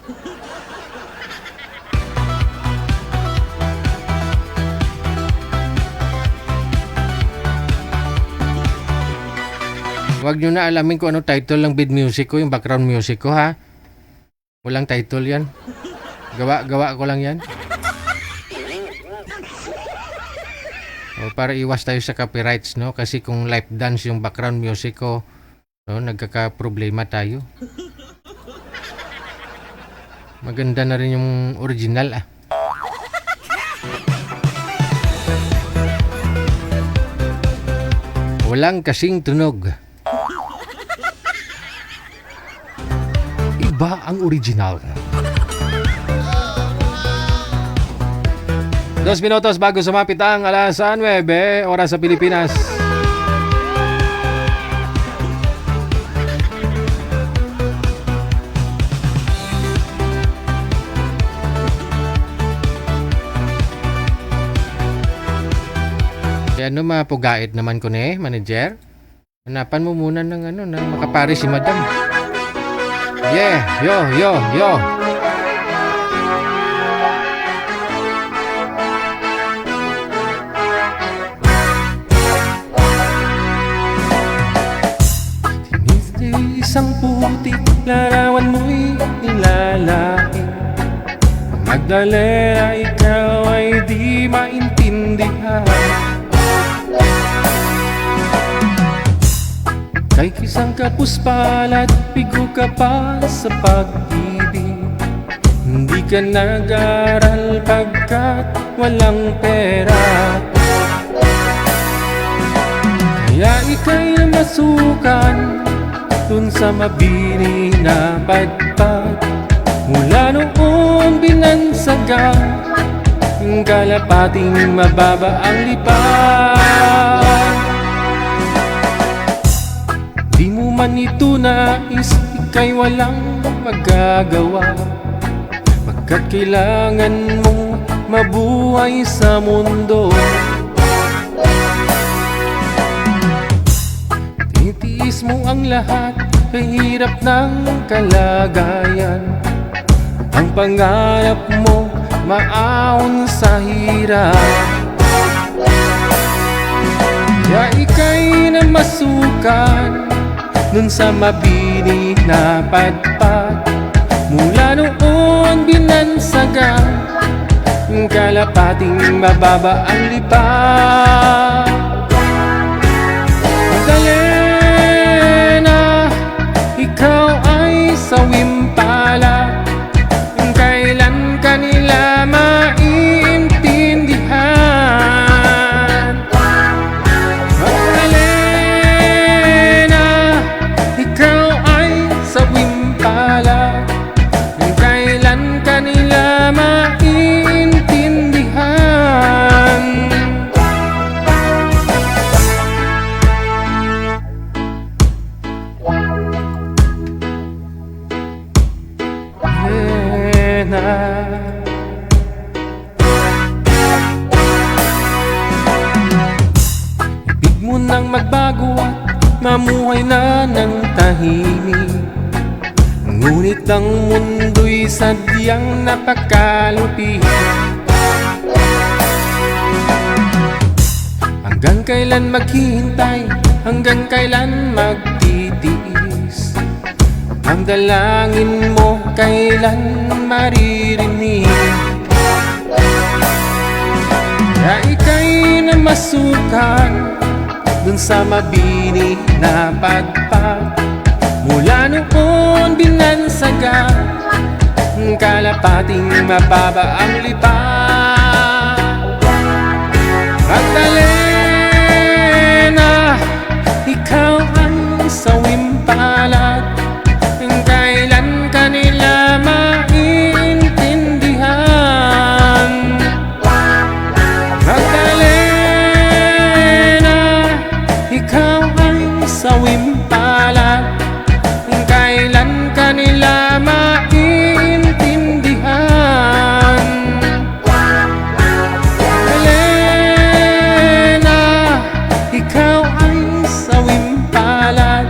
Huwag nyo na alamin kung ano title ng bid music ko, yung background music ko, ha? Walang title yan. Gawa ko lang yan. Para iwas tayo sa copyrights, no? Kasi kung live dance yung background music ko, no, nagkaka-problema tayo. Maganda na rin yung original, ah. Walang kasing tunog. Iba ang original. 2 minutos bago sumapit ang alas 9 oras sa Pilipinas. Kaya mapugait naman ko na manager. Hanapan mo muna ng na makapari si madam. Yeah, yo. Isang putik, larawan mo'y nilalaki. Ang Magdalena, ikaw ay di maintindihan. Kay kisang kapuspalad, bigo ka pa sa pag-ibig. Hindi ka nag-aral pagkat walang pera. Kaya ika'y namasukan dun sa mabini na padpad. Mula noong binansagan, yung kalapating mababa ang lipad. Di mo man ito nais ika'y walang magagawa, pagkat kailangan mong mabuhay sa mundo. Titiis mo ang lahat, kahirap ng kalagayan. Ang pangarap mo, maahon sa hirap. Kaya ika'y namasukan nun sa mabini na padpad. Mula noon binansagan, kalapating mababa ang lipad. Magdalena, ikaw ay sawimpala, kailan ka nila maintindihan? Magdalena, ikaw ay sawimpala, kailan ka nila maintindihan? Ibig mo nang magbago at mamuhay na ng tahimik, ngunit ang mundo'y sadyang napakalupit. Hanggang kailan maghihintay, hanggang kailan magtitiis? Ang dalangin mo kailan maririnig? Kaya ika'y namasukan dun sa mabini na pagpag. Mula noon binansagan, kalapating mababa ang lipad. Magdalena, ikaw ang sawimpalad, kailan ka nila maintindihan? Magdalena, ikaw ang sawimpalad, kailan ka nila maintindihan? Magdalena, ikaw ang sawimpalad,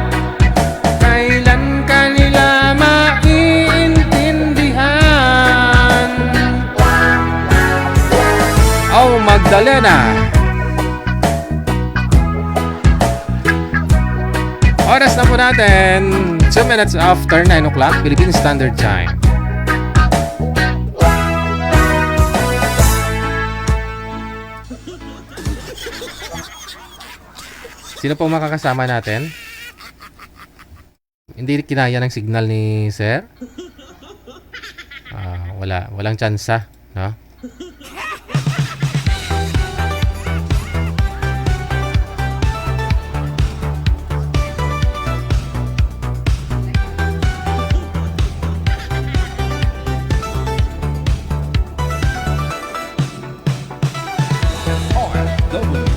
kailan ka nila maintindihan? Oh, Magdalena. Oras na po natin, 2 minutes after 9 o'clock, Philippine Standard Time. Sino po makakasama natin? Hindi kinaya ng signal ni Sir? Walang tsansa, no? OFW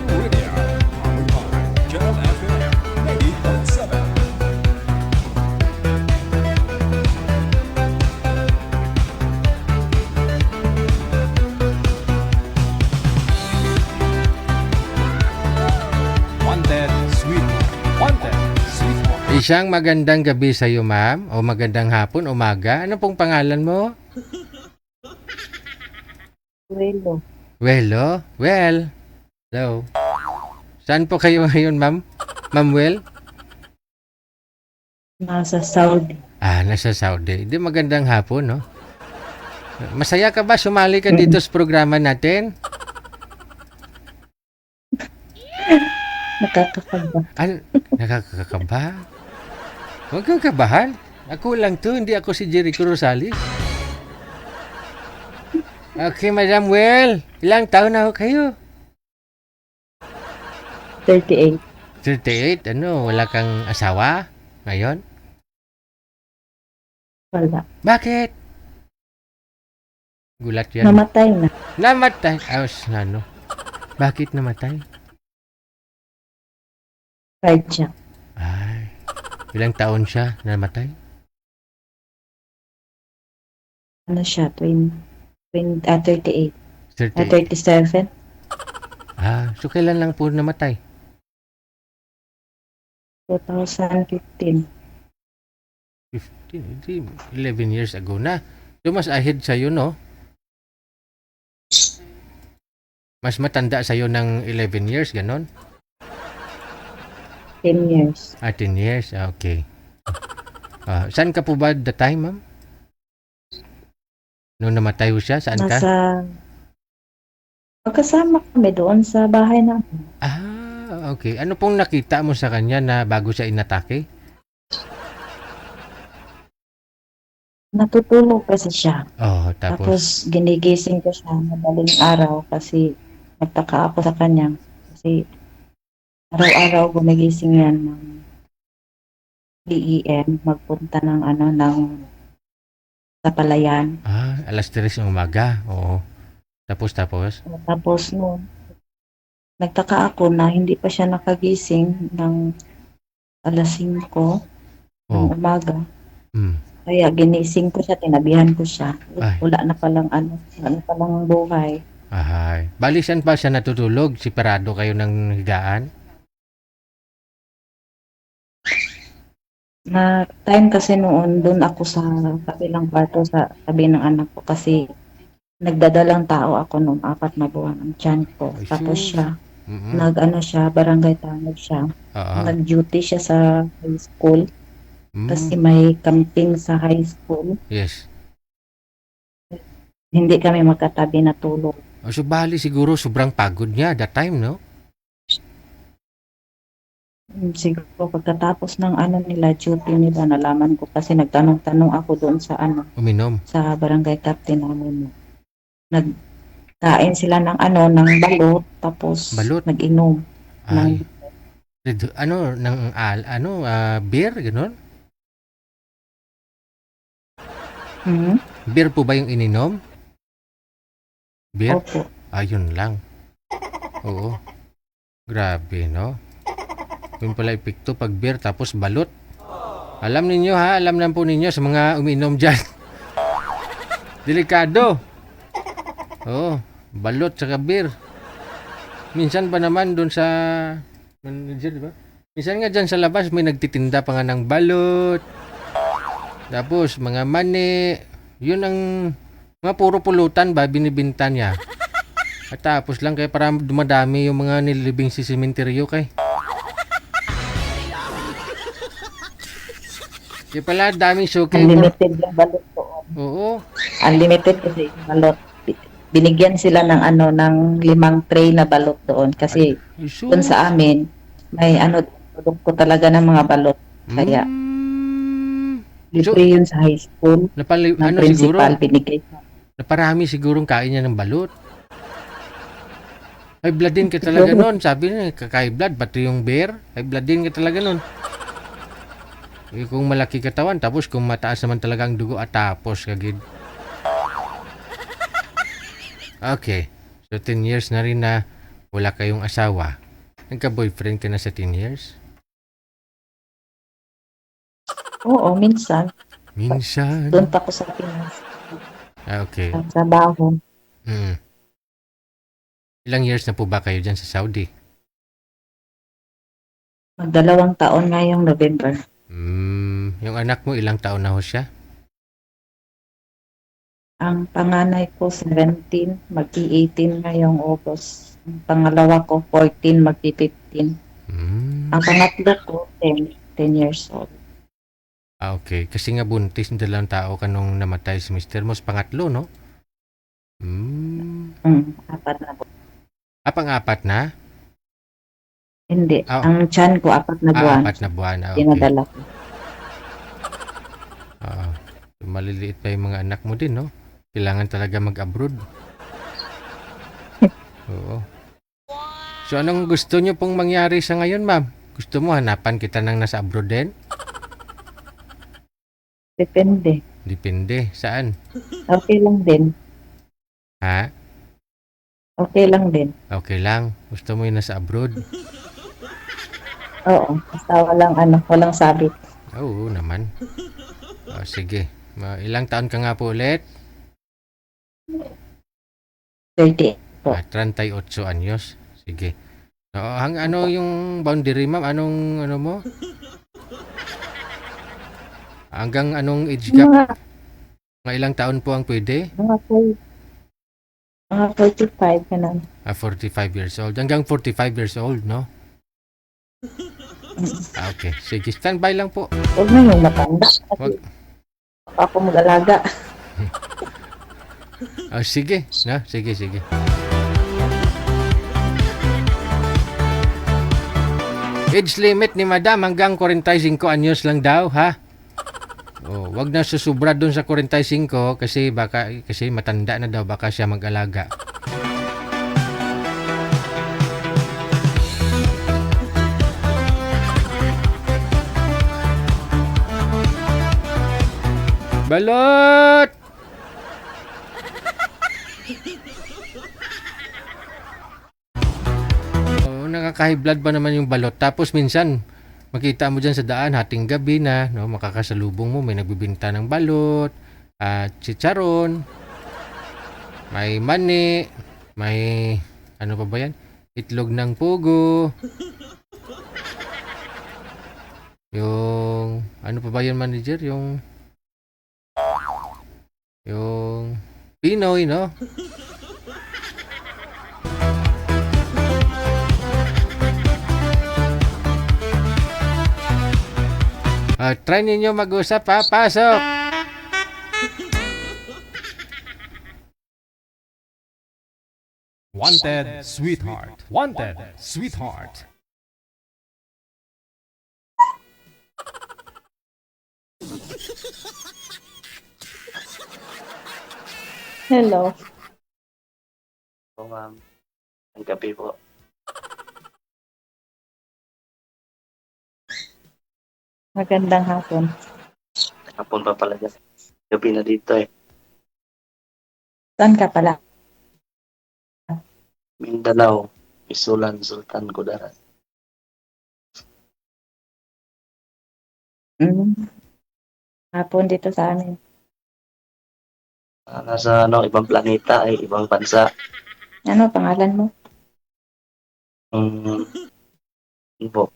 Radio. Channel FM 80.7. Wanted, sweet. Wanted, sweet one. Isang magandang gabi sa iyo, ma'am. O magandang hapon, umaga. Ano pong pangalan mo? Welo. Welo? Well. Hello. Saan po kayo ngayon, ma'am? Ma'am Well? Nasa Saudi. Nasa Saudi. Di magandang hapon, no? Masaya ka ba? Sumali ka dito sa programa natin? Nakakakaba. Nakakakaba? Huwag kang kabahan. Ako lang to, hindi ako si Jericho Rosales. Okay, Madam Well. Ilang taon na ho kayo? 38. 38? Ano, wala kang asawa ngayon? Wala. Bakit? Gulat yan. Namatay na. Namatay? Ano? Bakit namatay? Cardiac. Ay. Ilang taon siya namatay? Ano siya, 38, 30. 37. So kailan lang po namatay? 2015. 15, hindi, 11 years ago na. So mas ahead sa'yo, no? Mas matanda sa'yo ng 11 years, ganon? 10 years. 10 years, okay. Saan ka po ba the time, ma'am? Nung namatay ho siya, saan ka? Magkasama kami doon sa bahay namin. Okay. Ano pong nakita mo sa kanya na bago siya inatake? Natutulog kasi siya. Tapos Tapos ginigising ko siya madaling araw kasi nagtaka ako sa kanya. Kasi araw-araw gumigising yan ng DEM, magpunta ng sa palayan. alas 3 ng umaga. Oo. Tapos Tapos no, nagtaka ako na hindi pa siya nakagising ng alas 5 ng umaga. Kaya ginising ko siya, tinabihan ko siya. Wala na palang buhay. Bali saan pa siya natutulog? Separado kayo ng higaan? Na time kasi noon, doon ako sa kabilang kwarto sa tabi ng anak ko kasi nagdadalang tao ako noon, 4 na buwan ang tiyan ko. Tapos siya, barangay tanod siya. Nag-duty siya sa high school kasi may camping sa high school. Yes. Hindi kami magkatabi na tulog. So bali siguro sobrang pagod niya that time, no? Siguro pagkatapos ng nila, duty nila, nalaman ko kasi nagtanong-tanong ako doon sa uminom sa barangay captain namin. Nagkain sila ng ng balot, tapos nag-inom ng beer, gano'n? Hmm? Beer po ba yung ininom? Beer? Opo. Ayun lang. Oo. Grabe, no? Yung pala epekto pag beer tapos balot. Alam ninyo ha, alam lang po ninyo sa mga uminom dyan. Delikado. Oo, balot saka beer. Minsan pa naman doon sa... Diba? Minsan nga dyan sa labas may nagtitinda pa nga ng balot. Tapos mga mani. Yun ang... Mga puro pulutan ba binibinta niya. At tapos lang kaya para dumadami yung mga nililibing sa sementeryo kay. Kaya pala daming suki. Unlimited yung balot doon. Oo. Unlimited kasi yung balot. Binigyan sila ng ng 5 tray na balot doon kasi doon sa amin may tudok ko talaga ng mga balot. Kaya libre yun sa high school. Ng principal siguro, binigay. Naparami sigurong kain niya ng balot. High blood din ka talaga nun. Sabi niya, kaka-high blood, pati yung beer. High blood din ka talaga nun. Kung malaki katawan, tapos kung mataas naman talaga ang dugo, tapos kagid. Okay. So 10 years na rin na wala kayong asawa. Nagka-boyfriend ka na sa 10 years? Oo, minsan. Minsan? Doon pa ako sa Pinas. Okay. Sa trabaho. Ilang years na po ba kayo dyan sa Saudi? Mag-2 taon ngayong November. Yung anak mo, ilang taon na ho siya? Ang panganay ko, 17, mag-18 ngayong August. Ang pangalawa ko, 14, mag-15. Ang pangatlo ko, 10 years old. Okay. Kasi nga buntis ng 2 tao ka nung namatay si Mr. Moss. Pangatlo, no? 4 na po. Pang-4 na? Hindi. Ang tiyan ko, 4 na buwan. 4 na buwan. Okay. Dinadala ko. Maliliit pa yung mga anak mo din, no? Kailangan talaga mag-abroad. Oo. So, anong gusto nyo pong mangyari sa ngayon, ma'am? Gusto mo hanapan kita ng nasa abroad din? Depende. Depende. Saan? Okay lang din. Ha? Okay lang din. Okay lang. Gusto mo yung nasa abroad? Oo. Basta walang sabit. Oo naman. Sige. Ilang taon ka nga po ulit? 30 po. 38 anyos. Sige. Ano yung boundary, ma'am? Anong ano mo? Hanggang anong age gap? Mga, Mga ilang taon po ang pwede? mga, four- mga 45 ka na. 45 years old. Hanggang 45 years old, no? Okay. Sige. Standby lang po. Huwag na yung matanda. Wag. Kasi ako mag-alaga. Sige. Na? Sige. Age limit ni madam hanggang 45 anyos lang daw, ha? Wag na susubra doon sa 45 kasi matanda na daw baka siya mag-alaga. Balot! Nakaka-high blood ba naman yung balot? Tapos minsan, makita mo dyan sa daan, hating gabi na, no, makakasalubong mo, may nagbibinta ng balot, chicharon, may mani, may, ano pa ba yan? Itlog ng pugo, yung, ano pa ba yan, manager? Yung Pinoy, no? Try ninyo mag-usap, ha? Pasok! Wanted sweetheart. Wanted sweetheart. Hello. Po, ma'am. Ang gabi po. Magandang hapon. Hapon pa pala dyan. Gabi na dito eh. Saan ka pala? Mindanao. Isulan, Sultan Kudarat. Hapon dito sa amin. Nasa ibang planeta ay ibang bansa. Ano pangalan mo?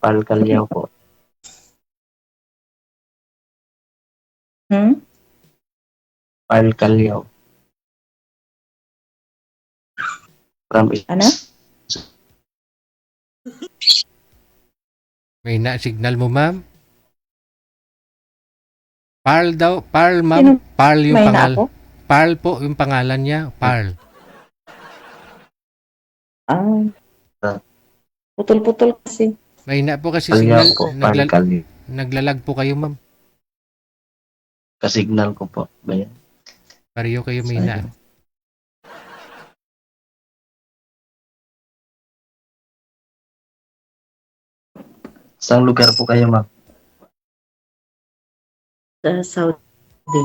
Pal Calyaw po. Pal Calyaw. Ano? May na-signal mo, ma'am? Parl daw. Parl, Sino? ma'am. Parl yung May na pangalan. ako? Parl po yung pangalan niya. Parl. Putol-putol kasi. May na po kasi Calyaw signal. po. Pal Calyaw. Naglalag po kayo, ma'am. Kasignal ko po. Ba yan? Pareho kayo may na. Saan lugar po kayo, ma'am? Sa Saudi.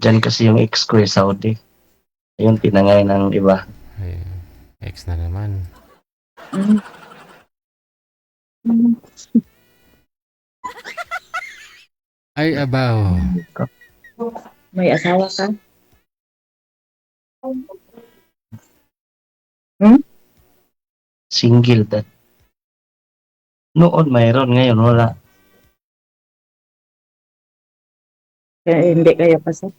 Diyan kasi yung ex ko Saudi. Ayun, tinangay ng iba. Ay, ex na naman. Ay, abaw. May asawa ka? Single dad. Noon mayroon, ngayon wala. Hindi kayo kasal?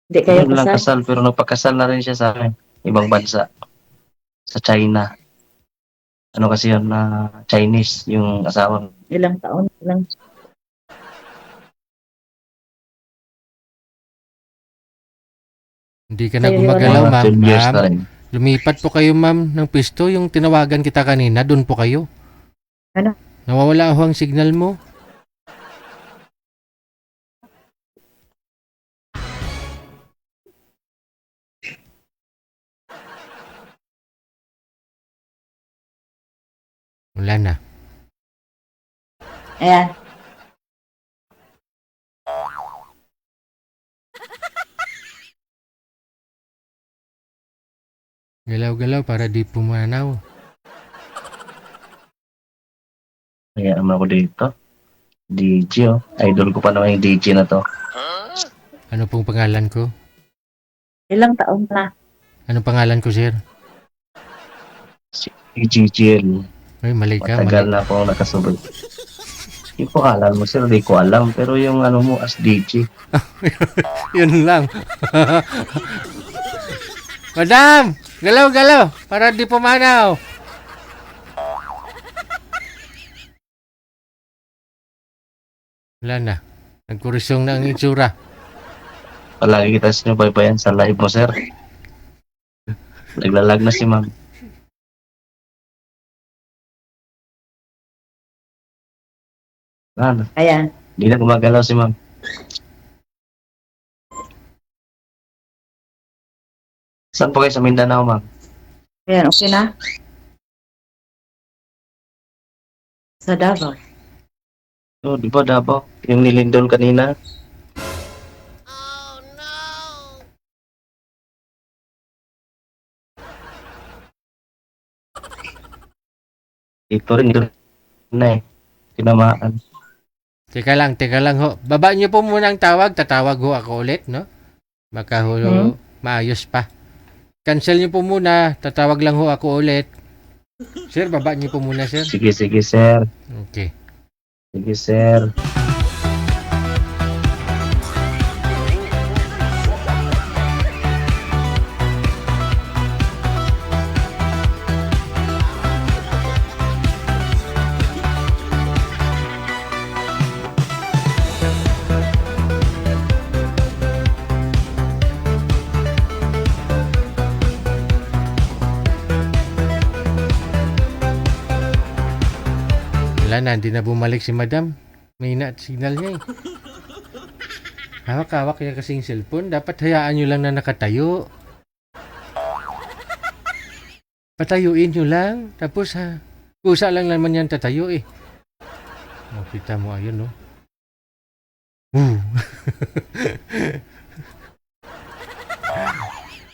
Hindi kayo Ngayon lang kasal? kasal, pero nagpakasal na rin siya sa ibang bansa. Sa China. Ano kasi yun na Chinese yung asawa. Ilang taon lang? Hindi ka na Kayo gumagalaw, Mga ma'am. 12 years na Ma'am, rin. lumipat po kayo, ma'am, ng pisto. Yung tinawagan kita kanina, doon po kayo. Ano? Nawawala ho ang signal mo. Wala na. Ayan. Galaw-galaw para di pumanaw. Kaya naman ako dito. DJ, oh. Idol ko pa naman yung DJ na to. Ano pong pangalan ko? Ilang taon na? Anong pangalan ko, sir? Si GGL. Ay, mali ka. Matagal Mali. na akong nakasubay. Yung pangalan mo, sir, di ko alam. Pero yung ano mo, as DJ. Yun lang. Madam! Galaw-galaw! Para di pumanaw. Wala na. Nagkurisong na ang itsura. Palagi kita sinubaybayan sa live mo, sir. Naglalag na si ma'am. Ano? Ayan. Hindi na gumagalaw si ma'am. Saan po kayo sa Mindanao, ma'am? Ayan, okay na? Sa Davao. Oh, di ba Davao? Yung nilindol kanina? Ito rin na eh. Tinamaan. Teka lang ho. Baba niyo po muna ang tawag. Tatawag ho ako ulit, no? Baka ho maayos pa. Cancel niyo po muna. Tatawag lang ho ako ulit. Sir, baba niyo po muna, sir. Sige, sir. Okay. Sige, sir. Wala na, hindi na bumalik si madam. May signal niya eh. Hawak-hawak niya kasing cellphone. Dapat hayaan nyo lang na nakatayo. Patayuin nyo lang. Tapos ha, kusa lang naman yan tatayo eh. Oh, kita mo, ayun no.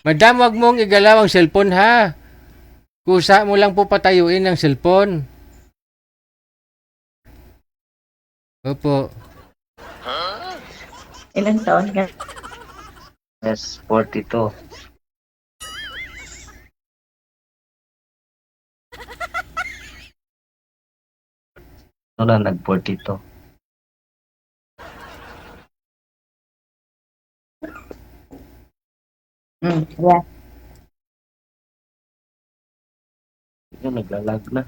Madam, wag mong igalaw ang cellphone ha. Kusa mo lang po patayuin ang cellphone. Opo. Ilang taon ka? Yes, 42. Ano na, nag-42. Yeah. Yun, naglalag na.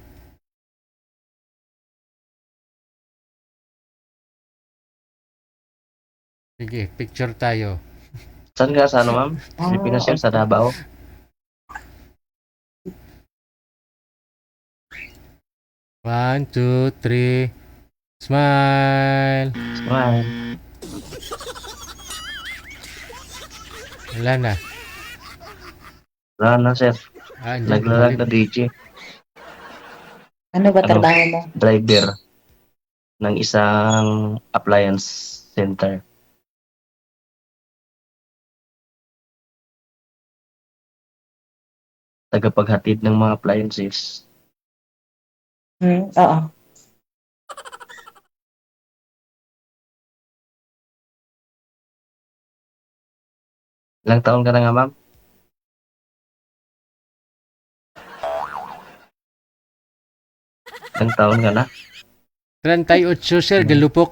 Sige, picture tayo. Saan ka sa ano, ma'am? Pilipinas yan, sa Davao. One, two, three. Smile. Smile. Wala na. Wala na, sir. Andyan, Naglalag na DJ. Ano ba trabaho mo? Driver ng isang appliance center. Tagapaghatid ng mga appliances. Oo. Ilang taon ka na nga, ma'am? Ilang taon ka na? 38, sir, galupok.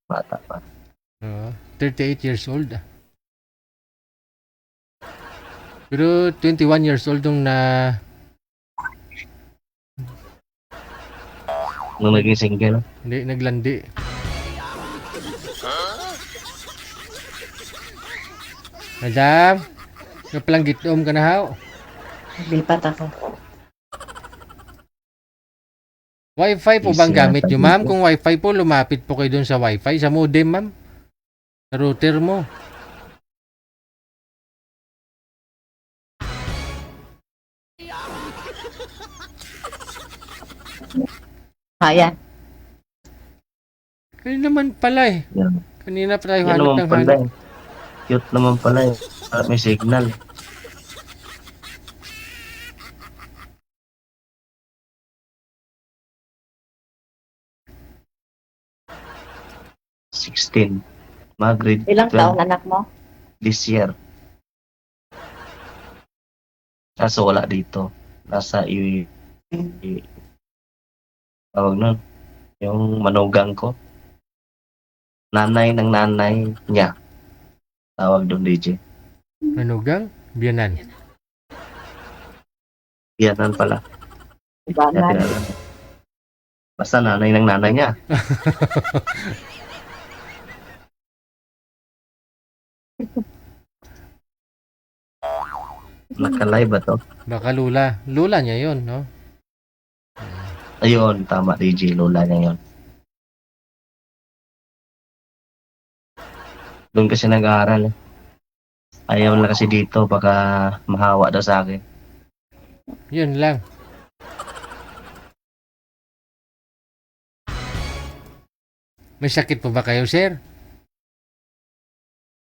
Bata pa. 38 years old. Pero 21 years old nung Nung naging single. hindi, naglandi. Madam, napalang gitom ka na haw. Lipat ako. Wi-Fi po bang gamit nyo, ma'am? Kung Wi-Fi po, lumapit po kayo dun sa Wi-Fi. Sa modem, ma'am. Sa router mo. Ayan. Kaya naman pala eh. Yan. Kanina pa tayo Yan hanap naman ng pala hanap. eh. cute naman pala eh. Para may signal. ...16. Grade Ilang 12 taon anak mo? this year. Kaso wala dito. Nasa tawag nun, yung manugang ko. Nanay ng nanay niya. Tawag doon, DJ. Manugang? Biyanan. Biyanan pala. Ibanan. Kaya tinala. Basta nanay ng nanay niya. Nakalive ba to? Baka lula. Lula niya yun, no? Ayun, tama, DJ. Lola niya yun. Doon kasi nag-aaral eh. Ayaw na kasi dito, baka mahawa daw sa akin. Yun lang. May sakit po ba kayo, sir?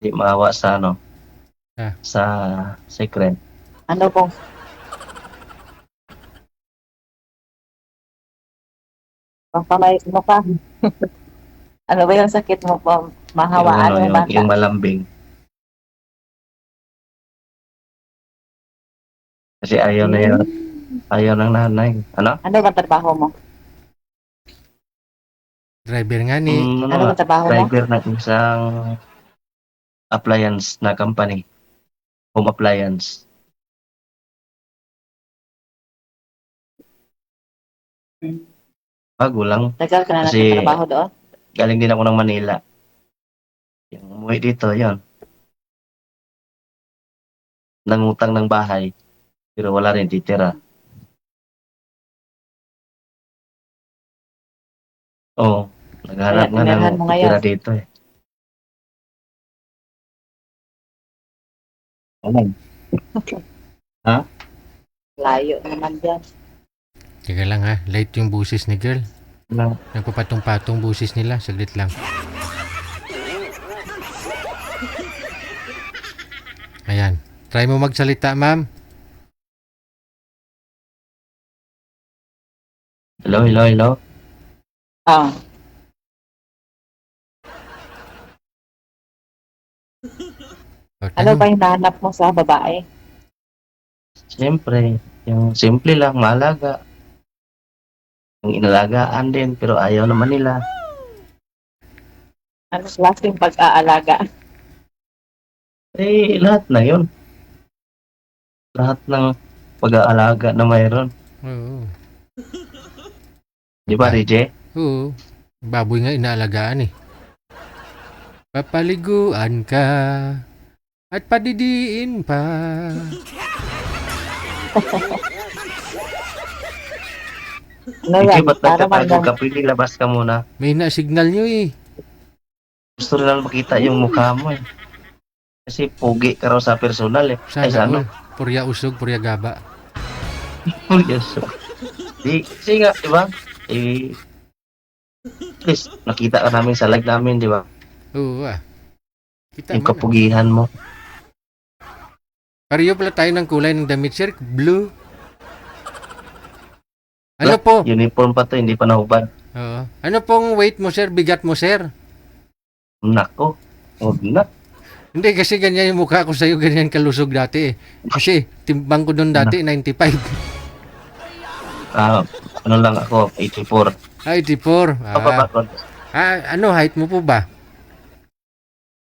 Hindi mahawa sa ano, Ah. sa secret. Ano po? Pampamay mo pa. Ano ba yung sakit mo po? Mahawaan mo ba? Yung malambing. Kasi ayaw na yun. Ayaw ng nanay. Ano? Ano ba trabaho mo? Driver nga ni. Ano ba trabaho mo? Driver ng isang appliance na company. Home appliance. Bago lang. Tagal ka na Kasi nagtatrabaho doon? galing din ako ng Manila. Yung umuwi dito, yon. Nangutang ng bahay. Pero wala rin titira. Oo. Naghanap Kaya nga tinirahan ng mo ngayon. titira dito eh. Ano? Layo naman dyan. Teka lang ha. Light yung busis ni girl. Ano? Nagpapatong-patong busis nila. Saglit lang. Ayan. Try mo magsalita, ma'am. Hello, hello, hello. Ah. O, Ano tanong. ba yung nahanap mo sa babae? Siyempre, yung simple lang, malaga. Yung inalagaan din, pero ayaw naman nila. Ano klaseng pag-aalaga? Eh, lahat na yun. Lahat ng pag-aalaga na mayroon. Oo. Di ba, DJ? Oo. Baboy nga inaalagaan eh. Papaliguan ka at padidiin pa. Ano DJ, yan? ba't Para nagtatago man ka? Pwede labas ka muna. May na-signal nyo eh. Gusto rin lang makita yung mukha mo eh. Kasi pogi ka raw sa personal eh. Ay, sa Sana ano? all. Purya usog, purya gaba. Oh, yes. Di, kasi nga, di ba? Eh, at least, nakita ka namin sa live namin, di ba? Oo ah. Kita Yung man. kapugihan mo. Pareho pala tayo ng kulay ng damit, sir. Blue. Ano po? Uniform pa to, hindi pa nahubad. Oo. Ano pong weight mo, sir? Bigat mo, sir? Nako. Huwag na. Hindi, kasi ganyan yung mukha ko sa'yo. Ganyan kalusog dati eh. Kasi timbang ko doon dati, 95. Ano lang ako, 84. Ah, 84. Pababa ko, Ano height mo po ba?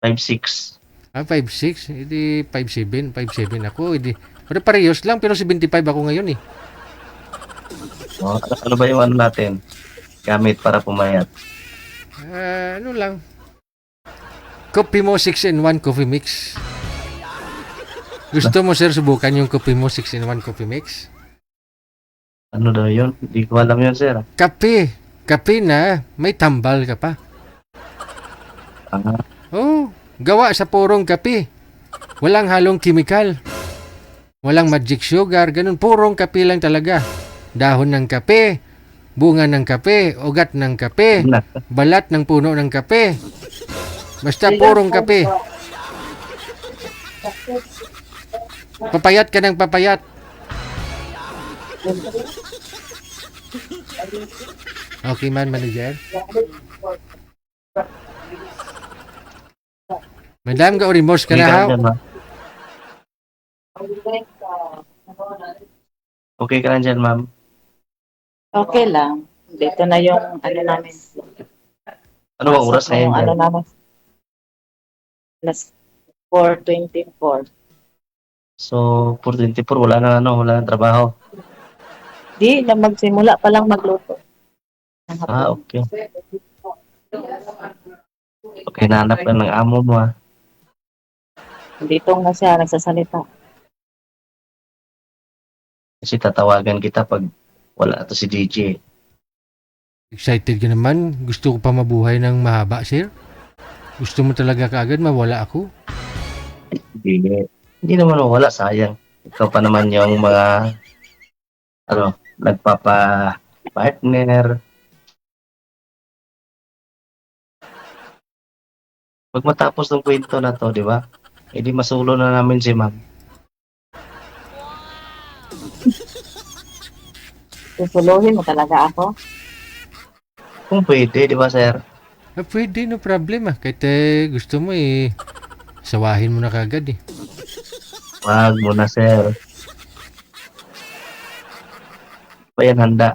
5'6". 5'6". Hindi 5'7". 5'7 ako. Hindi. Pero parehas lang. Pero 75 ako ngayon eh. Oh, ano ba yung ano natin? Gamit para pumayat. Ano lang. Coffee mo 6-in-1 coffee mix. Gusto mo, sir, subukan yung coffee mo 6-in-1 coffee mix? Ano daw yun? Hindi ko alam yun, sir. Kape. Kape na may tambal ka pa. Oh, gawa sa purong kape. Walang halong kimikal. Walang magic sugar. Ganun, purong kape lang talaga. Dahon ng kape, bunga ng kape, ugat ng kape, balat ng puno ng kape. Basta purong kape. Papayat ka ng papayat. Okay man, manager. Madam, ka remorse ka Okay na ka ha? lang dyan, ma'am. Okay ka lang dyan, ma'am. Okay lang. Dito na yung ano namin. Ano bang oras Pasok na ngayon yung dyan? ano namin. Plus 4:24. So, 4:24, wala na trabaho. Di na magsimula pa lang magluto. Ah, okay. Okay, nahanap ka ng amo mo, ah. Dito na siya nagsasalita. Kasi tatawagan kita pag wala to si DJ. Excited ka naman. Gusto ko pa mabuhay ng mahaba, sir. Gusto mo talaga kaagad mawala ako? Hindi naman wala, sayang. Ikaw pa naman yung mga, nagpapa-partner. Pag matapos ng kwento na to, di ba? Eh di masulo na namin si ma'am. Susuluhin mo talaga ako. Kung pwede, di ba, sir? Pwede, no problem ah. Kahit gusto mo sawahin mo na kaagad eh. Wag mo na, sir. Pa yan handa.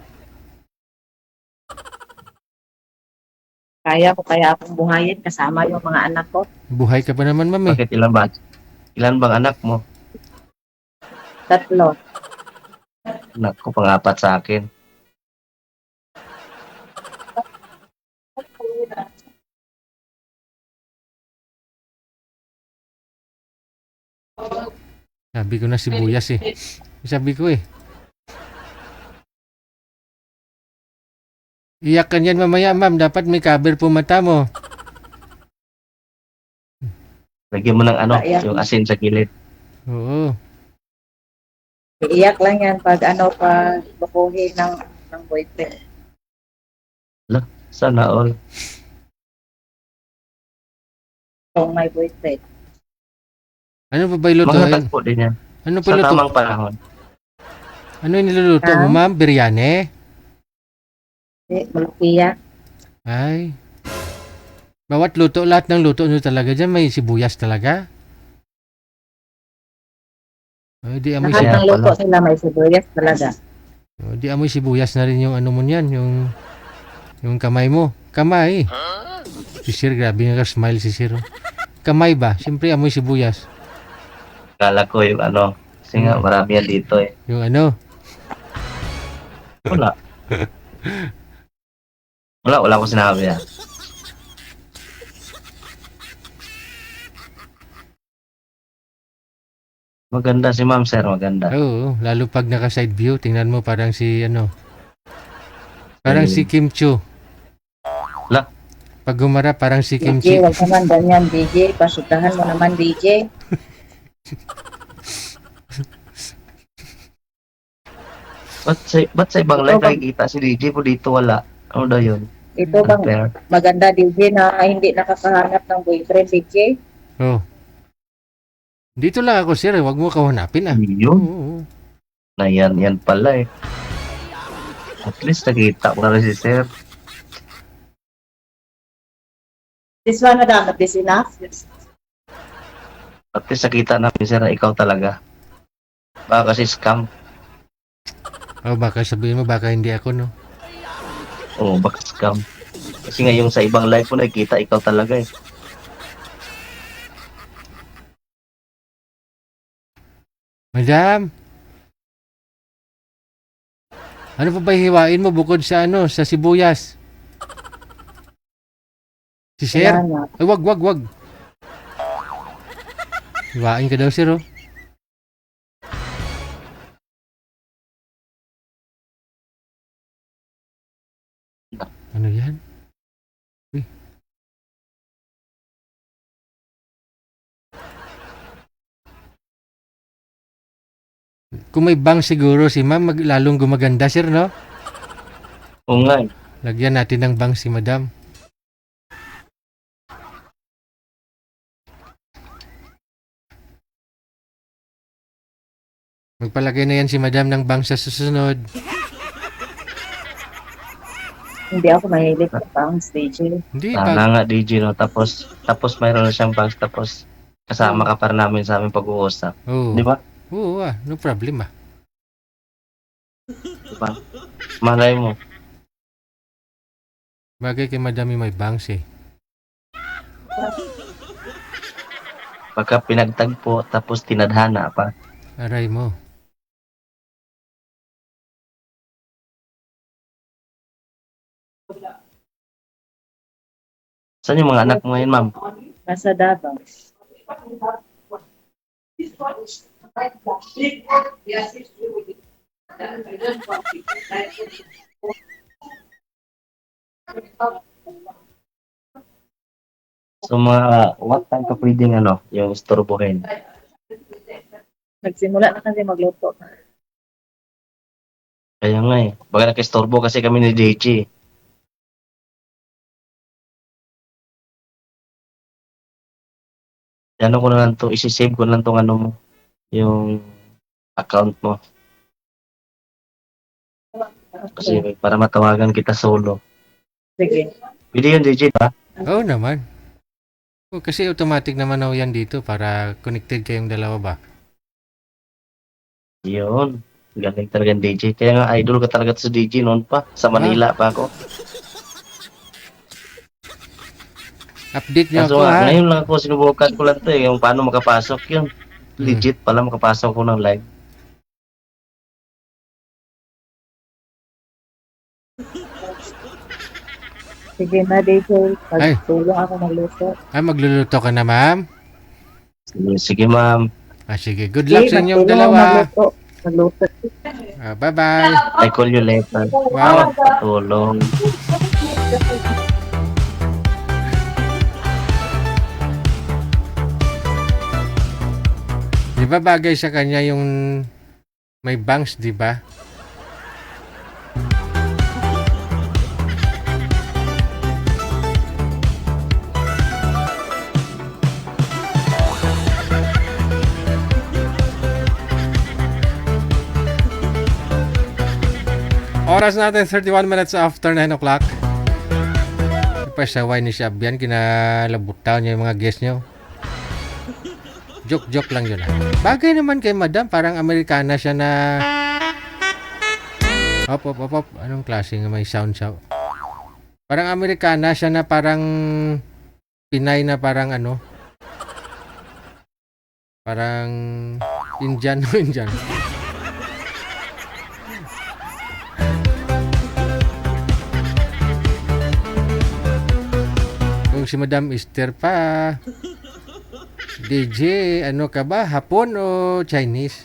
Kaya akong buhayin kasama yung mga anak ko. Buhay ka pa naman, ma'am eh. Bakit ilan ba? Ilan bang anak mo? 3. Anak ko, pang-4 sa akin. Sabi ko na sibuyas eh. Sabi ko eh. Iyak ka niyan mamaya, ma'am. Dapat may cover po mata mo. Lagyan mo ng yung asin sa gilid. Oo. Iiyak lang yan pag bukuhin ng boyfriend. Sana all. Kung may boyfriend. Ano pa ba ilutuin? Mga tagpo din yan. Ano pa Sa luto? tamang panahon. Ano yung niluluto mo, ma'am? Biryani? Malupiya. Ay. Bawat luto, lahat ng luto nyo talaga dyan, may sibuyas talaga? Ay, di amoy Lahat sibuyas. ng luto sila may sibuyas talaga. Di amoy sibuyas na rin yung ano mo niyan, yung kamay mo. Kamay. Si Sir, grabe nga smile si Sir. Kamay ba? Siyempre amoy sibuyas. Kala ko yung kasi nga marami yan dito eh. Yung ano? Wala. Wala ko sinabi yan. Maganda si ma'am, sir, maganda. Oo, lalo pag naka side view, tingnan mo parang si parang si Kim Chiu. La. Pag gumara parang si Kim DJ, Chiu. wag naman ganyan, DJ. Pasutahan mo naman, DJ. Ba't sa ibang live nakikita si DJ po dito wala? Ano daw yun? Ito bang Unfair. maganda, DJ, na hindi nakakahanap ng boyfriend, DJ? Oh. Dito lang ako, Sir. Wag mo kahanapin ah. Yun. Oo. Na yan pala eh. At least nakita ko na rin si sir. This one, madam, this enough? At least nakita namin sir na ikaw talaga. Baka kasi scam. Oh, baka sabihin mo, baka hindi ako, no? Oo, baka scam. Kasi nga yung sa ibang live ko nakikita ikaw talaga eh. Madam! Ano pa ba hiwain mo bukod sa sa sibuyas? Si Sir? Ay, wag. Hiwain ka daw, Sir, oh. Ano yan? Uy. Kung may bang siguro si ma'am, lalong gumaganda, Sir, no? Oo nga eh. Lagyan natin ng bang si madam. Magpalagay na yan si Madam ng bank sa susunod. Hindi ako mahilig sa bangs, DJ. Hindi, Sana nga, DJ, no? Tapos mayroon na siyang bangs, tapos kasama ka pa rin namin sa aming pag-uusap. Oo. Di ba? Oo, no problem ah. Di ba? Malay mo. Bagay kay Madam yung may banks eh. Pagka pinagtagpo, tapos tinadhana pa. Aray mo. Saan yung mga anak mo ngayon, ma'am? Nasa Davao. So, what time ka pwedeng, yung istorbohin? Nagsimula na kasi magluto. Kaya nga eh. Baka naka-istorbo kasi kami ni DJ. Ano ko na lang to, isi-save ko na lang tong mo, yung account mo. Kasi para matawagan kita solo. Sige. Pwede yun, DJ, ba? Oo naman. Oh, kasi automatic naman ako yan dito para connected kayong dalawa ba? Yun. Galing talaga ng DJ. Kaya nga, idol ka talaga sa DJ noon pa. Sa Manila pa ako. Update niyo Kaso ako ha. ngayon lang ako, sinubukan ko lang to eh. Yung paano makapasok yun. Legit pala makapasok ko ng live. Sige na, DJ. Ay. Pagtulong ako magluto. Magluluto ka na, ma'am? Sige, ma'am. Sige, good luck sa inyong magtulong ako dalawa. Magluto. Bye-bye. I call you later. Wow. Patulong. Di ba bagay sa kanya yung may banks, di ba? Oras natin 31 minutes after 9 o'clock. Pasaway ni Shabian, kinalabutan niya yung mga guest niyo. Joke lang yun. Bagay naman kay Madam, parang Amerikana siya na... Hop. Anong klase nga may sound siya? Parang Amerikana siya na parang... Pinay na parang ano... Parang... Indian. Kung si Madam Esther pa... DJ, ano ka ba? Hapon o Chinese?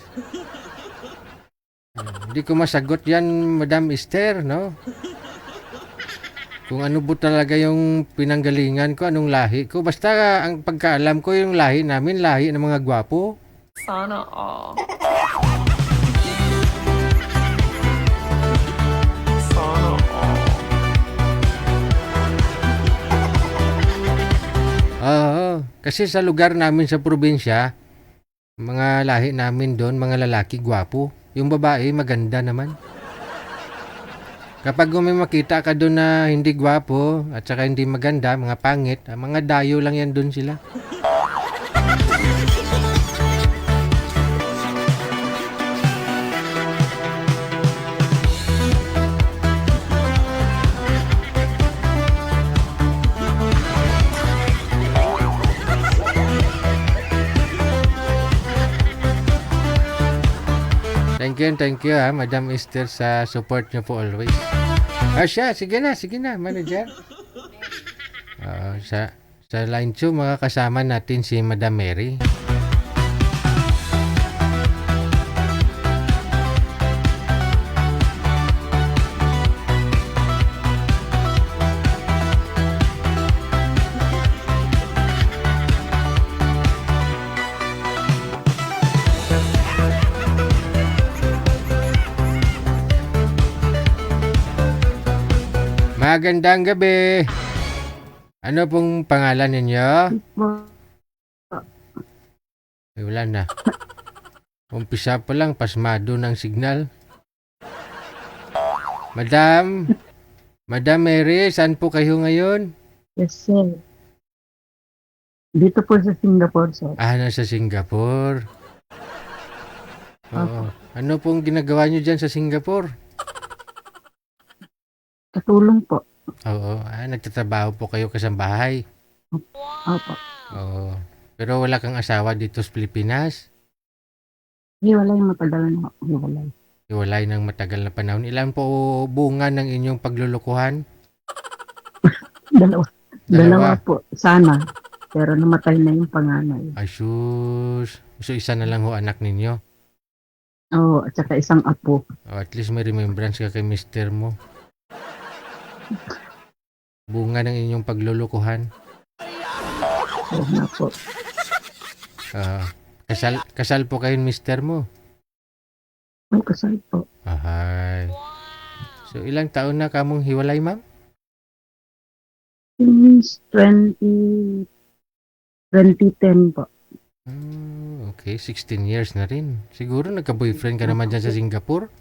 Hindi ko masagot yan, Madam Esther, no? Kung ano po talaga yung pinanggalingan ko, anong lahi ko. Basta ang pagkaalam ko yung lahi namin, lahi ng mga gwapo. Sana all. Sana all. Oo, kasi sa lugar namin sa probinsya, mga lahi namin doon, mga lalaki gwapo. Yung babae maganda naman. Kapag may makita ka doon na hindi gwapo at saka hindi maganda, mga pangit, mga dayo lang yan doon sila. Thank you ha, Madam Esther sa support niyo po always. Sige na, manager. Sa line 2, makakasama natin si Madam Mary. Magandang gabi. Ano pong pangalan ninyo? Ay, wala na. Umpisa pa lang, pasmado ng signal. Madam, Madam Mary, saan po kayo ngayon? Yes, sir. Dito po sa Singapore, sir. Ah, nasa Singapore. Oo. Ano pong ginagawa nyo dyan sa Singapore? Katulong po. Oo. Ah, nagtatrabaho po kayo kasambahay. Opo. Oo. Pero wala kang asawa dito sa Pilipinas? Hiwalay matagal na. Hiwalay. Iwalay ng matagal na panahon. Ilan po bunga ng inyong paglulukuhan? Dalawa. Dalawa. Dalawa po. Sana. Pero namatay na yung panganay. Ay, sus. So, isa na lang ho anak ninyo. Oo, at saka isang apo. O, at least may remembrance ka kay mister mo. Bunga ng inyong paglulukuhan. Oo nga po. Kasal po kayo mister mo. May kasal po. Ahay. So, ilang taon na kamong hiwalay, ma'am? Since 2010 po. Okay, 16 years na rin. Siguro nagka-boyfriend ka naman dyan sa Singapore?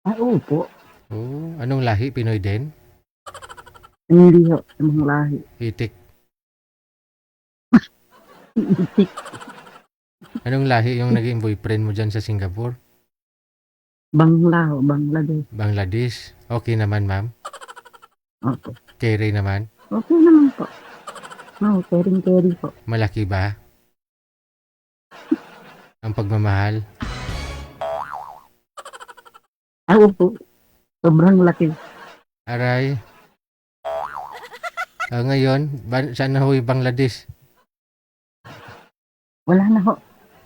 Ah, oo po. Oh, anong lahi? Pinoy din? Hindi ho. Ang lahi. Itik. Itik. Anong lahi yung naging boyfriend mo dyan sa Singapore? Bangla ho. Bangladesh. Bangladesh. Okay naman, ma'am? Opo. Carry naman? Okay naman po. Oo, caring po. Malaki ba? Ang pagmamahal? Ah, opo. Sobrang laki. Aray. Ngayon, saan na ho yung Bangladesh? Wala na ho.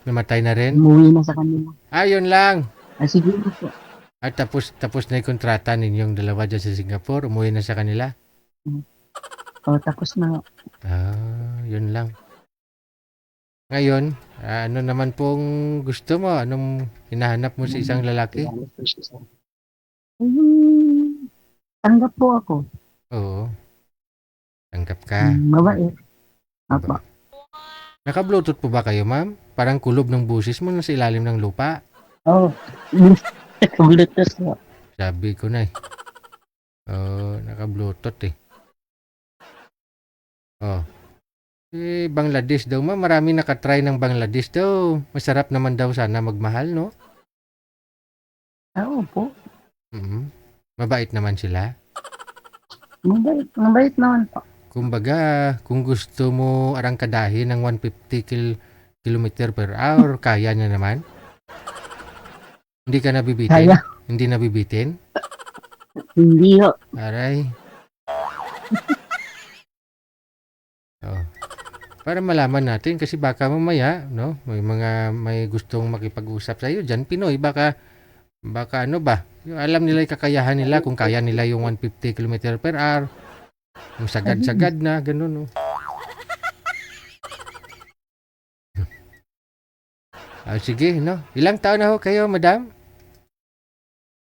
Namatay na rin? Umuwi na sa kanila. Yun lang. Siguro po. At tapos na yung kontrata ninyong dalawa dyan sa Singapore? Umuwi na sa kanila? Tapos na ho. Yun lang. Ngayon, ano naman pong gusto mo? Anong hinahanap mo sa isang lalaki? Tanggap po ako. Oo. Tanggap ka. Mabait. Apa. Naka-Bluetooth po ba kayo, ma'am? Parang kulob ng busis mo nasa ilalim ng lupa. Oo. Naka-Bluetooth po. Sabi ko na eh. Naka-Bluetooth eh. Bangladesh daw, ma'am. Marami nakatry ng Bangladesh daw. Masarap naman daw sana magmahal, no? Oo po. Mabait naman sila. Mabait naman po. Kumbaga, kung gusto mo arangkadahin ng 150 km per hour, kaya niya naman. Hindi ka nabibitin? Kaya. Hindi nabibitin? Hindi ho. Aray. Para malaman natin kasi baka mamaya, no, may gustong makipag-usap sa iyo diyan Pinoy, baka ano ba? Alam nila 'yung kakayahan nila kung kaya nila 'yung 150 km per hour. Yung sagad-sagad na ganun, no. Sige, no. Ilang taon na ho kayo, madam?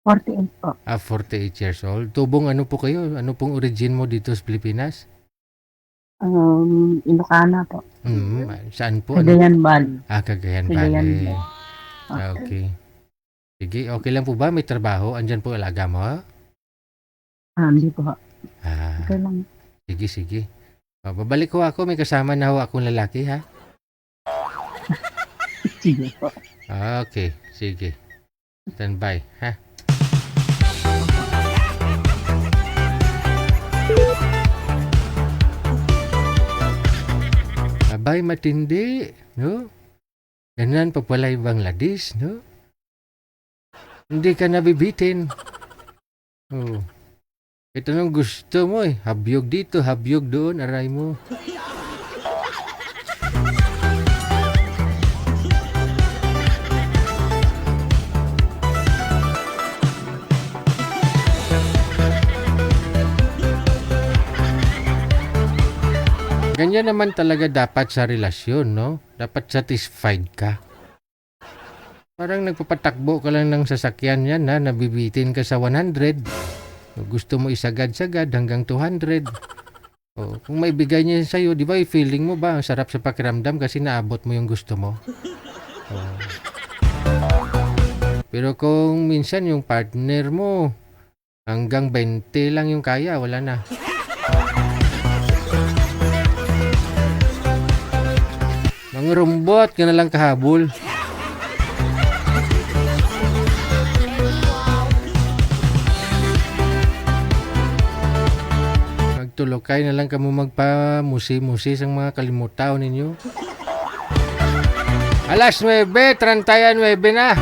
48 po. 48 years old. Tubong ano po kayo? Ano pong origin mo dito sa Pilipinas? Ilocana po. Saan po? Cagayan Valley. Cagayan Valley. Okay. Sige, okay lang po ba? May trabaho? Andyan po alaga mo? Hindi po. Okay lang. Sige. Babalik ko ako. May kasama na ho akong lalaki, ha? Sige po. Okay, sige. Stand by, ha? Abay, matindi, no? Ganyan pa pala yung Bangladesh, no? Hindi ka nabibitin. Ito nang gusto mo eh. Habyog dito, habyog doon, aray mo. Ganyan naman talaga dapat sa relasyon, no? Dapat satisfied ka. Parang nagpapatakbo ka lang ng sasakyan yan, na nabibitin ka sa 100. Gusto mo isagad-sagad hanggang 200. Kung may bigay niya sa'yo, di ba, feeling mo ba, ang sarap sa pakiramdam kasi naabot mo yung gusto mo. Pero kung minsan yung partner mo, hanggang 20 lang yung kaya, wala na. Mga rumbot, ka na lang kahabol. Magtulokay na lang kamo magpa-musi-musi sa mga kalimutaw ninyo. Alas 9:39 na.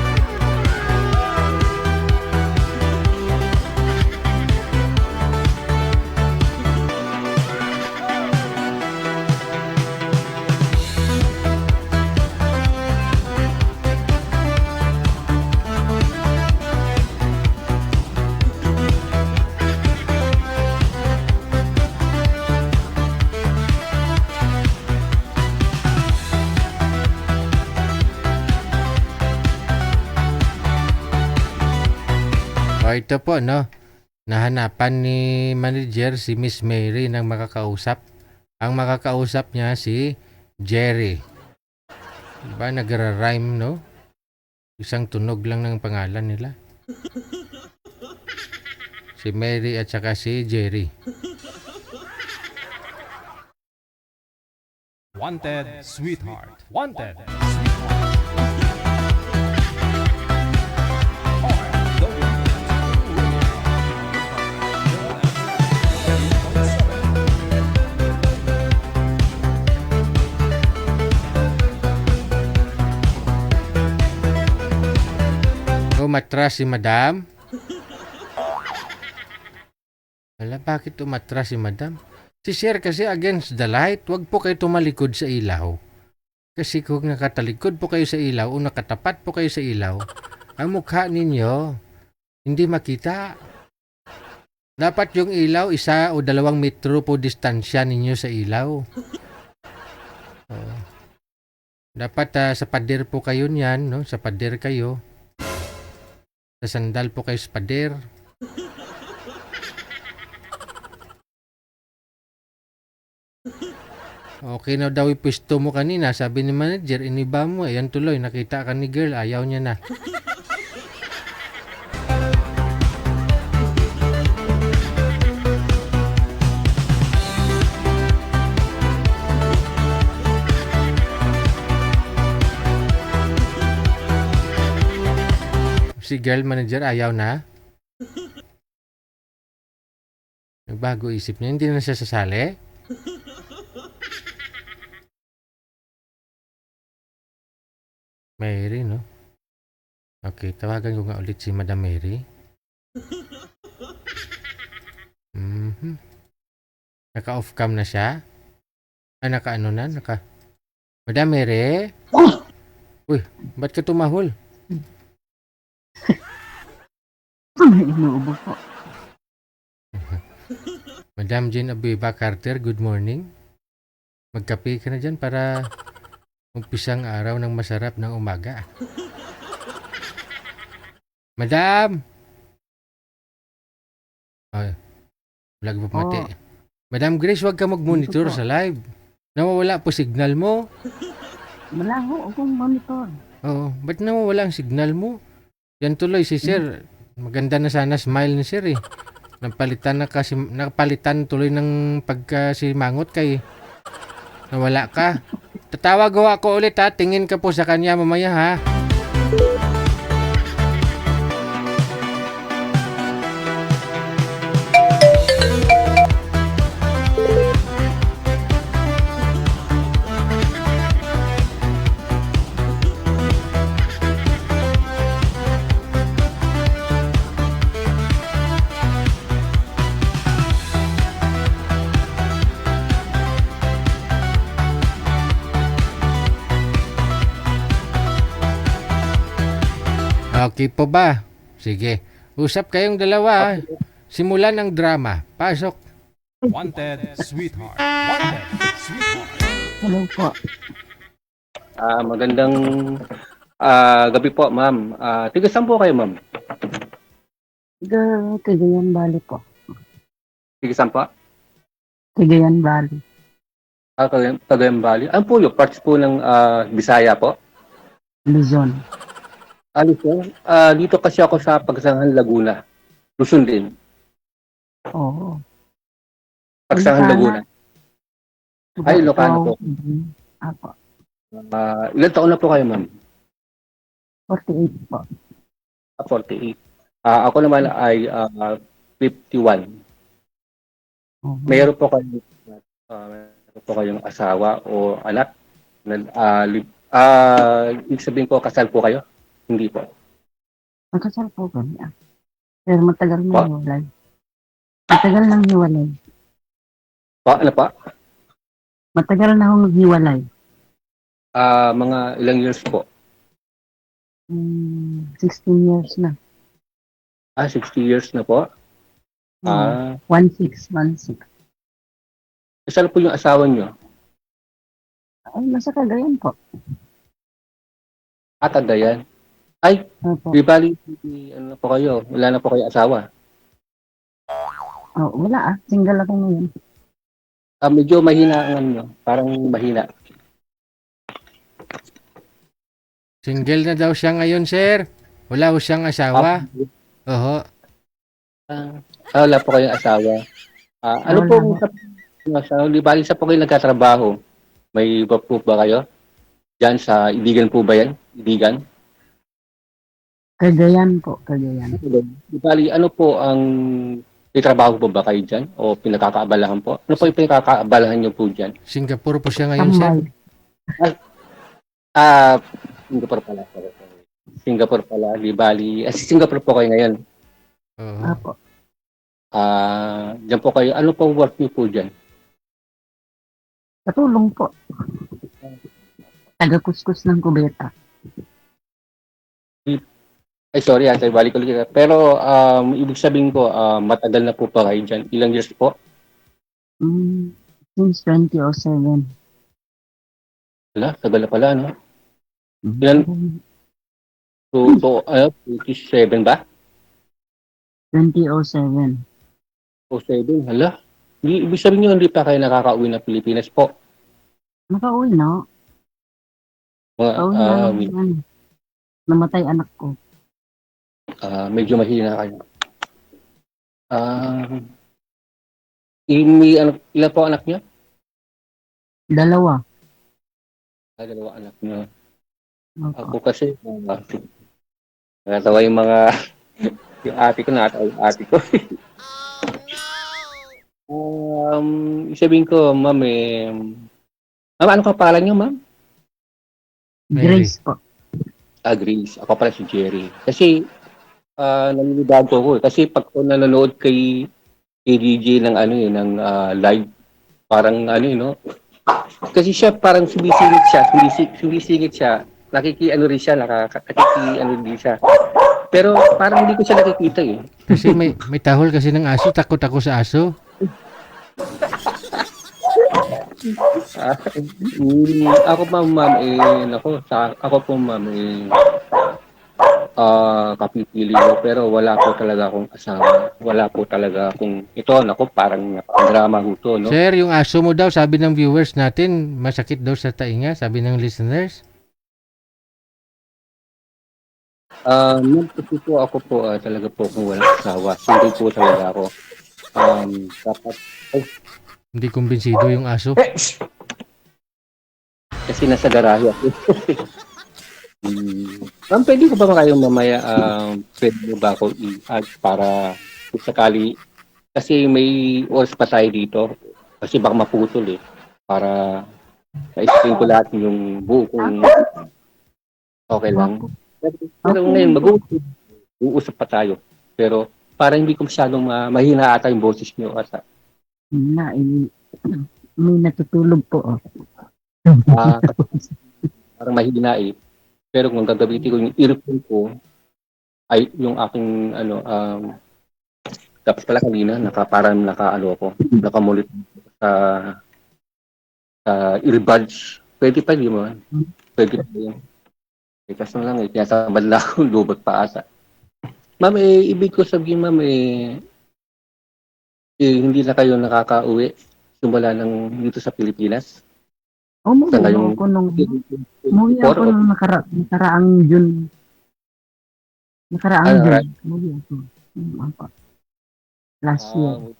O ito po, no? Nahanapan ni manager si Miss Mary ng makakausap. Ang makakausap niya si Jerry. Diba, nagra-rhyme, no? Isang tunog lang ng pangalan nila. Si Mary at saka si Jerry. Wanted, sweetheart. Wanted. Umatras si Madam. Wala, bakit umatras si Madam? Si Sir kasi against the light. Huwag po kayo tumalikod sa ilaw. Kasi kung nakatalikod po kayo sa ilaw o nakatapat po kayo sa ilaw, ang mukha ninyo hindi makita. Dapat yung ilaw 1 o 2 metro po distansya ninyo sa ilaw. Dapat sa pader po kayo niyan, no? Sa pader kayo. Sa sandal po kayo sa pader. Okay na daw ipisto mo kanina. Sabi ni manager, iniba mo. Ayan tuloy, nakita ka ni girl. Ayaw niya na. Si girl manager ayaw na. Nagbago isip niya. Hindi na siya sasali. Mary, no? Okay, tawagan ko nga ulit si Madam Mary. Naka-off cam na siya. Naka-ano na? Madam Mary? Uy, ba't ka tumahol? Inuubo po. Madam Jean Abiba Carter, good morning. Magkape ka na dyan para umpisang araw ng masarap ng umaga. Madam! Ay, wala ka pa mati. Madam Grace, wag ka mag-monitor sa live. Nawawala po signal mo. Wala ho, akong monitor. Oo, ba't nawawala ang signal mo? Yan tuloy si Sir. Maganda na sana smile ni Sir eh. Napalitan tuloy ng pagkasimangot kay nawala ka. Tatawag ho ako ulit ha. Tingin ka po sa kanya mamaya ha. Okay po ba? Sige. Usap kayong dalawa. Simulan ang drama. Pasok. Wanted, sweetheart. Wanted, sweetheart. Hello po. Magandang gabi po, ma'am. Tiga saan po kayo, ma'am? Cagayan Valley po. Tiga saan po? Cagayan Valley. Cagayan Valley. Ano po yung parts po ng Bisaya po? Luzon. Alis ko? Dito kasi ako sa Pagsangan, Laguna. Luzon din. Oo. Pagsangan, Laguna. Ay, Ilocano po. Apo. Ilan taon na po kayo, ma'am? 48 po. 48. Ako naman ay 51. Mayroon po kayo meron po kayong asawa o anak? Ibig sabihin ko, kasal po kayo? Hindi po. Magkasal po kami. Pero matagal na hiwalay. Matagal nang hiwalay. Ano pa? Matagal na akong naghiwalay. Mga ilang years po? 16 years na. 60 years na po? 16. Kasal po yung asawa nyo? Ay, nasa Cagayan po. Cagayan? Ay, di bali, ano na po kayo? Wala na po kayo asawa? Wala Single ako ngayon. Medyo mahina ang ano, parang mahina. Single na daw siya ngayon, sir. Wala ko siyang asawa. Oho. Wala po kayong asawa. Ano po asawa? Di bali sa po kayo nagkatrabaho? May iba po ba kayo? Diyan sa Ibigan po ba yan? Ibigan? Cagayan po, Cagayan. Di bali, ano po ang may trabaho po ba kayo dyan? O pinakakaabalahan po? Ano po yung pinakakaabalahan nyo po dyan? Singapore po siya ngayon, sir. Singapore pala. Singapore pala, di bali. Singapore po kayo ngayon. Apo. Diyan po kayo. Ano po work nyo po dyan? Katulong po. Taga-kuskus ng kubeta. Ay, sorry, balik ko ulit. Pero, ibig sabihin ko, matagal na po pa kayo dyan. Ilang years po? Since 2007. Wala, tagal na pala, no? Ilan? 27 ba? 2007. 07, hala. Ibig sabihin nyo, hindi pa kayo nakakauwi ng Pilipinas po. Nakauwi na. Nakauwi na naman. Namatay anak ko. Medyo mahina kayo. Ilan po anak niyo? 2. Dalawa anak niyo. Ako kasi, natawa yung mga, yung ate ko, natawa yung ate ko. Sabihin ko, ma'am, ma'am, ano ka pangalan niyo, ma'am? Grace po. Grace. Ako pala si Jerry. Kasi, naninibago ko. Kasi pag ko nanonood kay DJ ng ng live, parang no? Kasi siya parang sumisingit siya, nakikiano rin siya, din siya. Pero parang hindi ko siya nakikita eh. Kasi may tahol kasi ng aso, takot ako sa aso. Ako pa ma'am kapipili ko, pero wala po talaga akong asawa. Wala po talaga akong ito, parang drama to, no? Sir, yung aso mo daw, sabi ng viewers natin, masakit daw sa tainga, sabi ng listeners. Kasi po ako po talaga po kung walang asawa. Hindi po talaga ako. Dapat hindi kumbinsido yung aso. Kasi nasa garahe ako. Ma'am, pwede ko ba kayo mamaya, pwede mo ba ako i-add para sakali, kasi may oras pa tayo dito, kasi baka maputol para ma-explain ko lahat yung buo kung okay lang. Pero ngayon, mag-uusap pa tayo, pero parang hindi ko masyadong mahina ata yung boses niyo. May natutulog po. Parang mahina Pero kung gagamitin ko yung earphone ko, ay yung aking tapos pala kanina parang nakamulit sa earbuds. Pwede pa di mo. Pwede pa yun. Kasi lang kaya sa badla ko lubot pa asa. Ma'am, ibig ko sabihin ma'am hindi na kayo nakakauwi simula dito sa Pilipinas. Umuwi ako nung nakaraang June. Nakaraang Ano, June. Muli ako. Ako. Last year.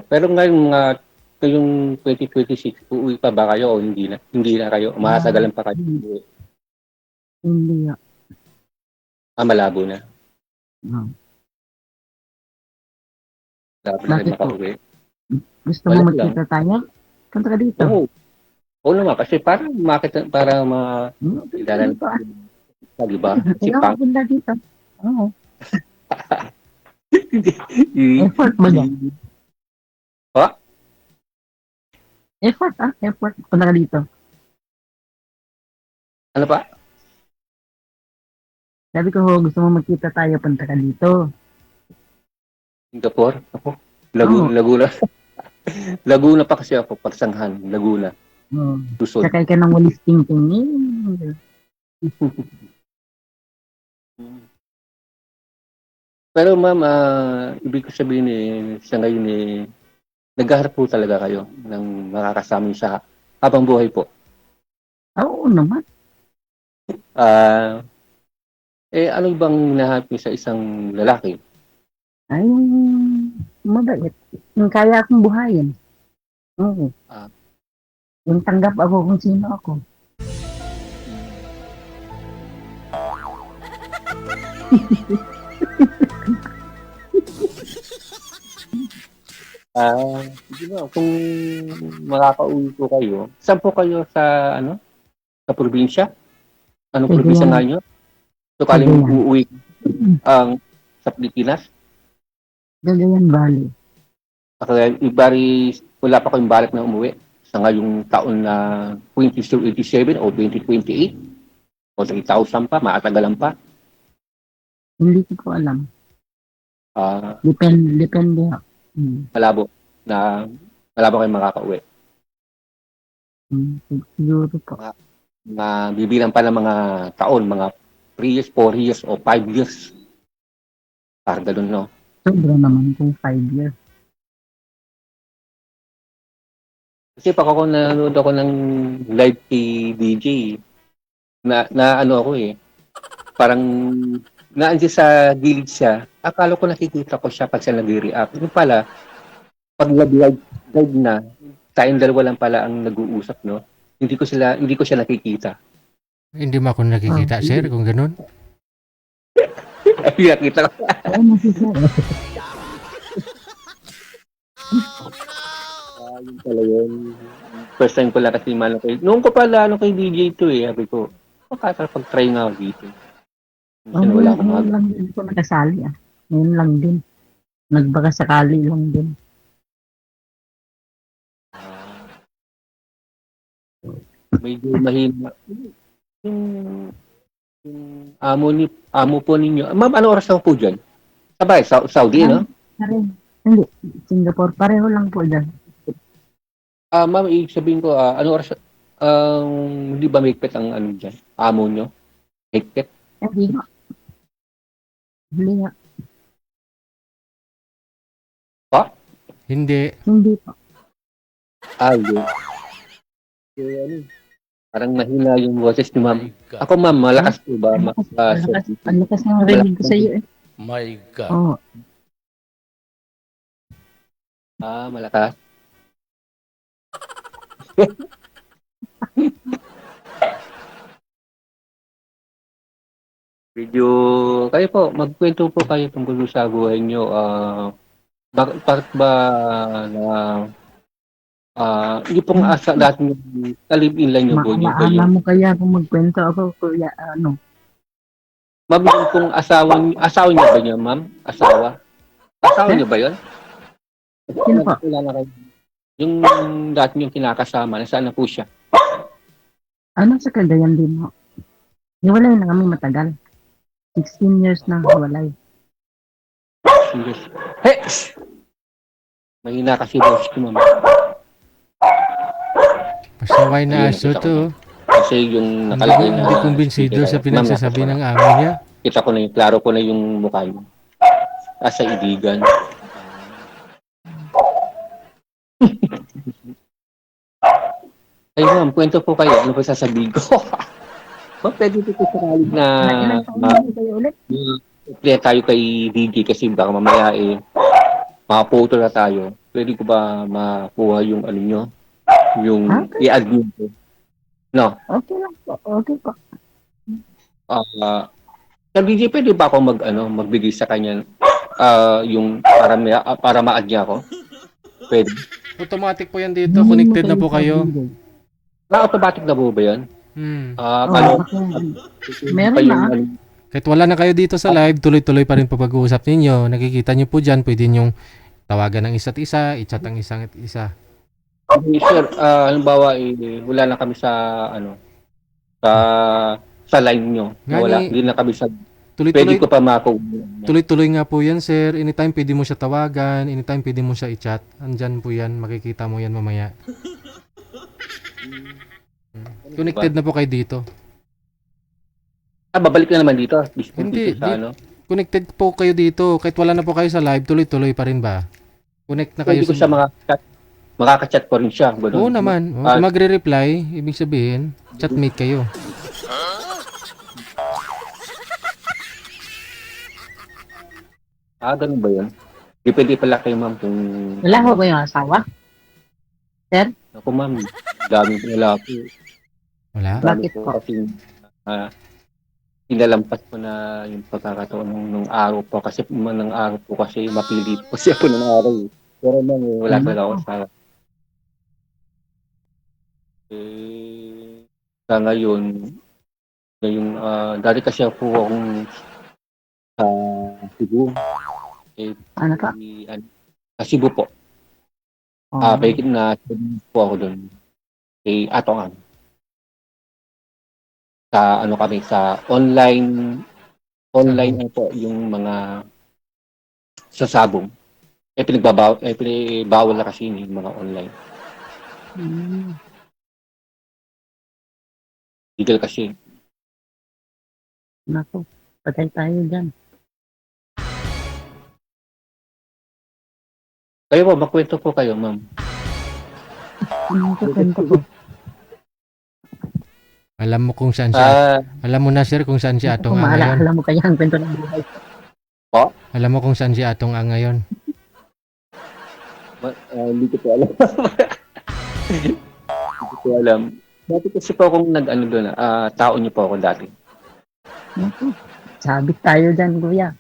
Pero ngayon mga ngayong 2026, uuwi pa ba kayo o hindi na? Hindi na kayo? Masagalan pa kayo? Hindi. Malabo na. No. Malabo na kayo Bakit po? makauwi. Gusto Wala mo lang. magkita tayo? Punta ka dito. Oo. Oo naman, kasi para makita, para ma-ilalan Dito, pa, di ba? Kasi Ikaw pang... punta dito. Oo. i- Effort ba yan? Ha? Effort, Effort. Punta ka dito. Ano pa? Sabi ko, gusto mo magkita tayo, punta ka dito. Singapore? Ako? Oo. Laguna. Laguna pa kasi ako, Pagsanghan, Laguna. Luzon. Sakay ka ng walis tingting. Pero ma'am, ibig ko sabihin sa ngayon naghaharap po talaga kayo ng makakasama niyo sa habang buhay po. Oo naman. Ano bang hinahanap niyo sa isang lalaki? Ay, mabait. Yung kaya akong buhayin. Oo. Yung tanggap ako kung sino ako. Sige na, kung makakauwi po kayo, saan po kayo sa, sa probinsya? Anong Cagayan. probinsya nga nyo? So, kaling Cagayan. uuwi sa Pilipinas? Cagayan Valley. Kaya ibari, wala pa kayong balak na umuwi sa ngayong taon na 2087 o 2028 o 3,000 pa, maatagalan pa. Hindi ko po alam. Depende. Malabo kayo makakauwi. Siguro po. Bibilang pa ng mga taon, mga 3 years, 4 years, o 5 years. Parang ganun, no? Sobra naman kung 5 years. Kasi pag ako nanonood ako ng live kay DJ, na ano ako parang naandiyan sa gilid siya, akala ko nakikita ko siya pag siya nag-react. Yung pala, pag live na, tayong dalawa lang pala ang nag-uusap, no? Hindi ko siya nakikita. Hindi mo ako nakikita, sir, kung ganun. Ay, nakita ko. Yun pala yun. First time ko lang kasi malo kay... Noong ko pala kay DJ to sabi ko, makakapag-try nga ako dito. Wala akong Ngayon lang din ako nakasali Ngayon lang din. Nagbaka sakali lang din. Medyo mahina. Yung amo po ninyo. Ma'am, ano oras na po dyan? Sabay, Saudi, no? Hindi. Singapore. Pareho lang po dyan. Ma'am, ibig sabihin ko, ano oras, hindi ba mahigpit ang ano dyan? Amo nyo? Mahigpit? Hindi nga. Hindi nga. Pa? Hindi. Hindi po. Hindi. Parang mahina yung boses ni ma'am. Ako ma'am, malakas po ba? Ang lakas ng rinig ko sa iyo My God. Oo. Malakas. Medyo, kayo po, magkwento po kayo tungkol sa buhay nyo. Bakit ba na hindi pong asa dati yung talibin lang yung buhay nyo? Maala mo kaya kung magkwento ako, kuya, Ma'am, yung pong asawa niyo ba niya, ma'am? Asawa niyo ba yun? Sino po? Yung dati yung kinakasama, nasaan na po siya? Sa Cagayan din mo. Hiwalay na kami matagal. 16 years na hiwalay. Hey! Mahina kasi boss ko, ma'am. Pasaway na aso to. Kasi yung nakalagay na... Hindi kumbinsido sa pinagsasabi ng amo niya. Kita ko na yung, klaro ko na yung mukha niyo. Sa ibigan. Ay ma'am, kwento po kayo. Ano ba sasabihin ko? Pwede dito sa kalig na Ilang taon na kayo ulit? play tayo kay DJ kasi baka mamaya makapoto na tayo. Pwede ko ba makuha yung ano nyo? Yung i-add nyo ko? No? Okay lang po. Okay po. Sir DJ, pwede ba ako magbigay sa kanya yung para ma-add niya ako? Pwede. Automatic po yan dito. Connected na po kayo. Automatic na po ba yan? Meron na. Kahit wala na kayo dito sa live, tuloy-tuloy pa rin po pag-uusap ninyo. Nakikita nyo po dyan, pwede nyo tawagan ng isa't isa, i-chat ang isang at isa. Okay, sir, halimbawa, wala na kami sa line nyo. Hindi na kami sa... Pwede ko pa Tuloy-tuloy nga po yan, sir. Anytime pwede mo siya tawagan, anytime pwede mo siya i-chat. Andyan po yan, makikita mo yan mamaya. Connected na po kayo dito. Babalik na naman dito. Hindi, connected po kayo dito. Kahit wala na po kayo sa live, tuloy-tuloy pa rin ba? Connect na kayo Pwede ko siya makaka-chat ko rin siya. Oo naman. Kung magre-reply, ibig sabihin, chatmate kayo. Ganun ba yun? Di pwede pala kayo, ma'am, kung... Wala ko ba yung asawa? Sir? Ako, ma'am, dami ko wala ako. Wala? Bakit po? Kasi, pinalampas ko na yung pagkakataon nung araw po. Kasi ng araw po kasi mapilit po siya po ng araw. Pero ma'am, wala talaga ako sa... Sa ngayon, dati kasi po akong sa Cebu. Ano ka? Sa Cebu po. Bakit na po ako doon. Atongan. Sa kami sa online po yung mga sasabong. Bawal na kasi yung mga online. Legal kasi. Naku, patay tayo dyan. Kayo po, magkwento po kayo, ma'am. Kwento ko. Alam mo kung saan siya. Alam mo na, sir, kung saan si Atong Ang ngayon. Alam mo kaya ang kwento ng buhay. Po? Alam mo kung saan si Atong Ang ngayon. Hindi ko po alam. Hindi ko alam. Dati kasi po akong nag-ano doon. Tao niyo po ako dati. Naku, sabit tayo dyan, kuya.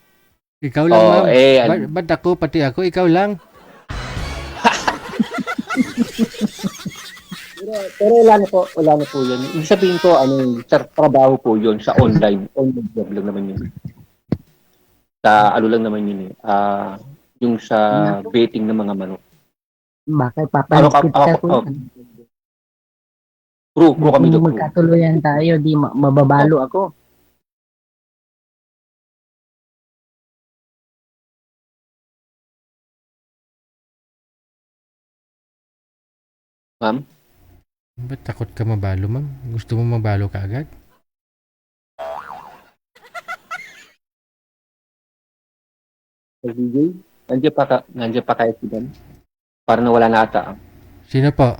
Ikaw lang, ma'am. Ba't ako, pati ako, ikaw lang. Pero wala na po yun. Ibig sabihin ko, sa trabaho po yun, sa online job lang naman yun. Sa lang naman yun yung sa betting ng mga manok. Bakit papalipit ka ko? Crew kami doon. Magkatuluyan tayo, di mababalo ako. Ma'am? Ba't takot ka mabalo, ma'am? Gusto mo mabalo ka agad? DJ? Nandiyan pa kayo siya? Para nawala na ata. Sino po?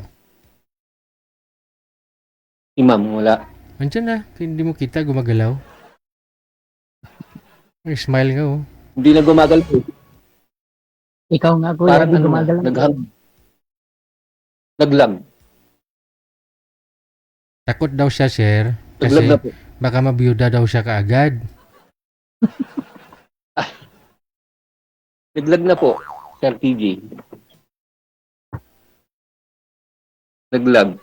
Si ma'am, wala. Andiyan na. Hindi mo kita, gumagalaw. May smile nga, oh. Hindi na gumagalaw. Ikaw nga, kuya, hindi gumagalaw. Naglang. Takot daw siya, sir. Kasi baka mabiyuda daw siya kaagad. Naglag na po, Sir TJ. Naglag.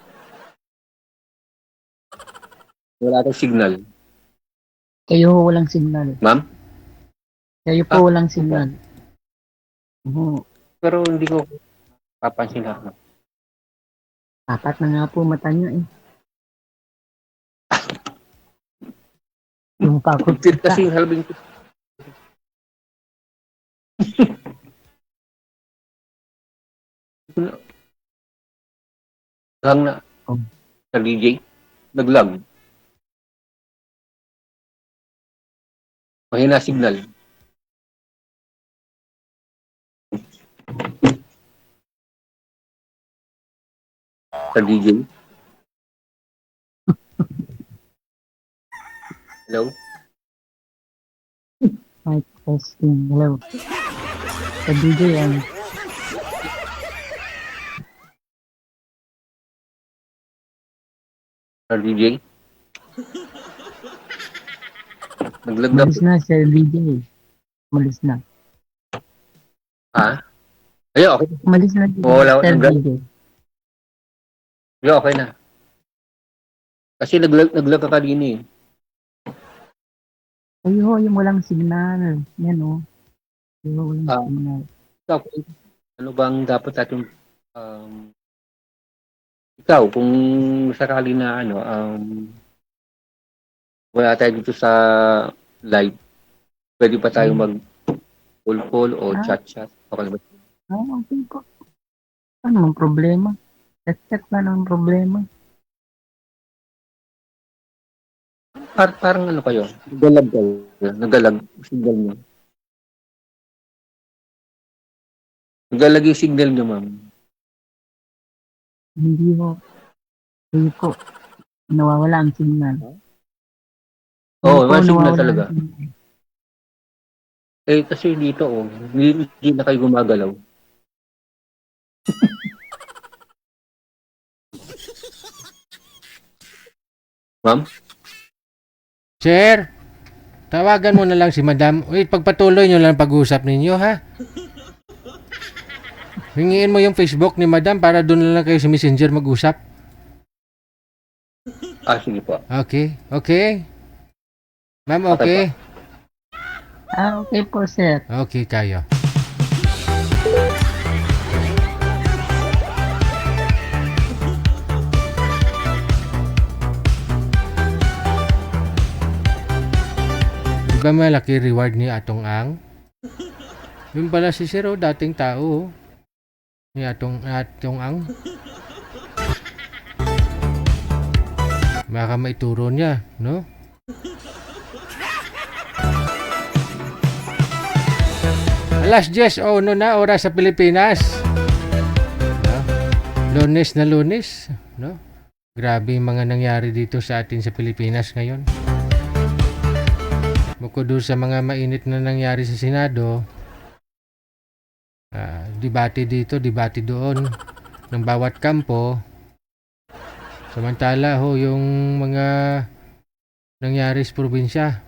Wala tayong signal. Kayo walang signal. Ma'am? Kayo po walang signal. Pero hindi ko papansin na. Apat na nga po mata nyo eh. Yung pakot kasi halbing ko. Lang na. Sa DJ. Naglag. Mahina signal. Sa DJ. Hello? Mic testing. Hello. Sa DJ yan. DJ? Naglagdag. Malis na Sir DJ. Malis na. Ha? Ay, okay. Malis na Wala, Sir naglag- DJ. Ay, okay na. Kasi naglag ka kanina eh. Ay ho, yung walang signal. Yan o. Yung walang signal. Okay. Ano bang dapat natin ikaw, kung sakali na wala tayo dito sa live, pwede pa tayo mag call o chat. Okay ba? Okay po. Ano ang problema? Chat na lang ang problema. Parang ano kayo? Nagalag signal nyo. Nagalag yung signal nyo, ma'am. Hindi ho. Hindi po. Nawawala ang signal. Oo, Hindi po, may signal nawawala talaga. ang signal. Eh, kasi dito, hindi na kayo gumagalaw. Ma'am? Sir, tawagan mo na lang si Madam. Uy, pagpatuloy nyo lang pag-uusap ninyo, ha? Hingiin mo yung Facebook ni Madam para doon na lang kayo sa Messenger mag-usap. Sige po. Okay, okay. Ma'am, okay? Okay po, sir. Okay, kayo. Diba malaki reward ni Atong Ang? Yung pala si Sir, dating tao. Ni Atong Ang. Baka maituro niya, no? Alas 10, na oras sa Pilipinas. No? Lunes na Lunes, no? Grabe yung mga nangyari dito sa atin sa Pilipinas ngayon. Bukod doon sa mga mainit na nangyari sa Senado, debate dito, debate doon ng bawat kampo. Samantala yung mga nangyari sa probinsya,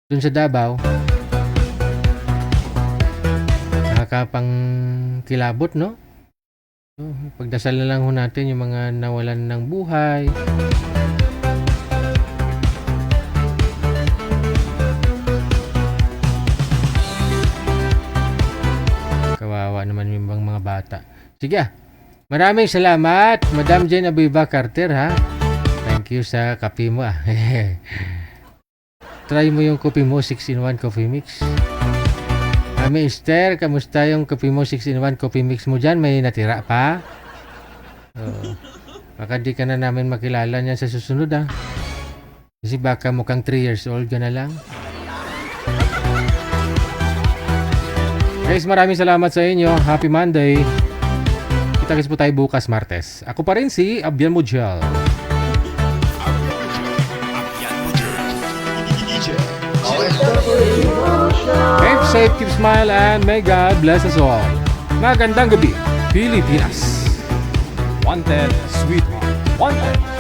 doon sa Davao, nakakapang kilabot, no? So, pagdasal na lang natin yung mga nawalan ng buhay. Kawawa naman yung mga bata. Sige, maraming salamat, Madam Jane Abiba Carter, ha? Thank you sa kape mo, Try mo yung kopi mo 6-in-1 coffee mix. Mami Esther, kamusta yung kopi mo 6-in-1 coffee mix mo dyan? May natira pa? Baka di ka na namin makilala niyan sa susunod, ha? Kasi baka mukhang 3 years old ka na lang. Guys, maraming salamat sa inyo. Happy Monday. Kita-kits po tayo bukas Martes. Ako pa rin si Abian Mujal. Keep safe, keep smile, and may God bless us all. Magandang gabi, Pilipinas. Wanted, sweetheart. Wanted.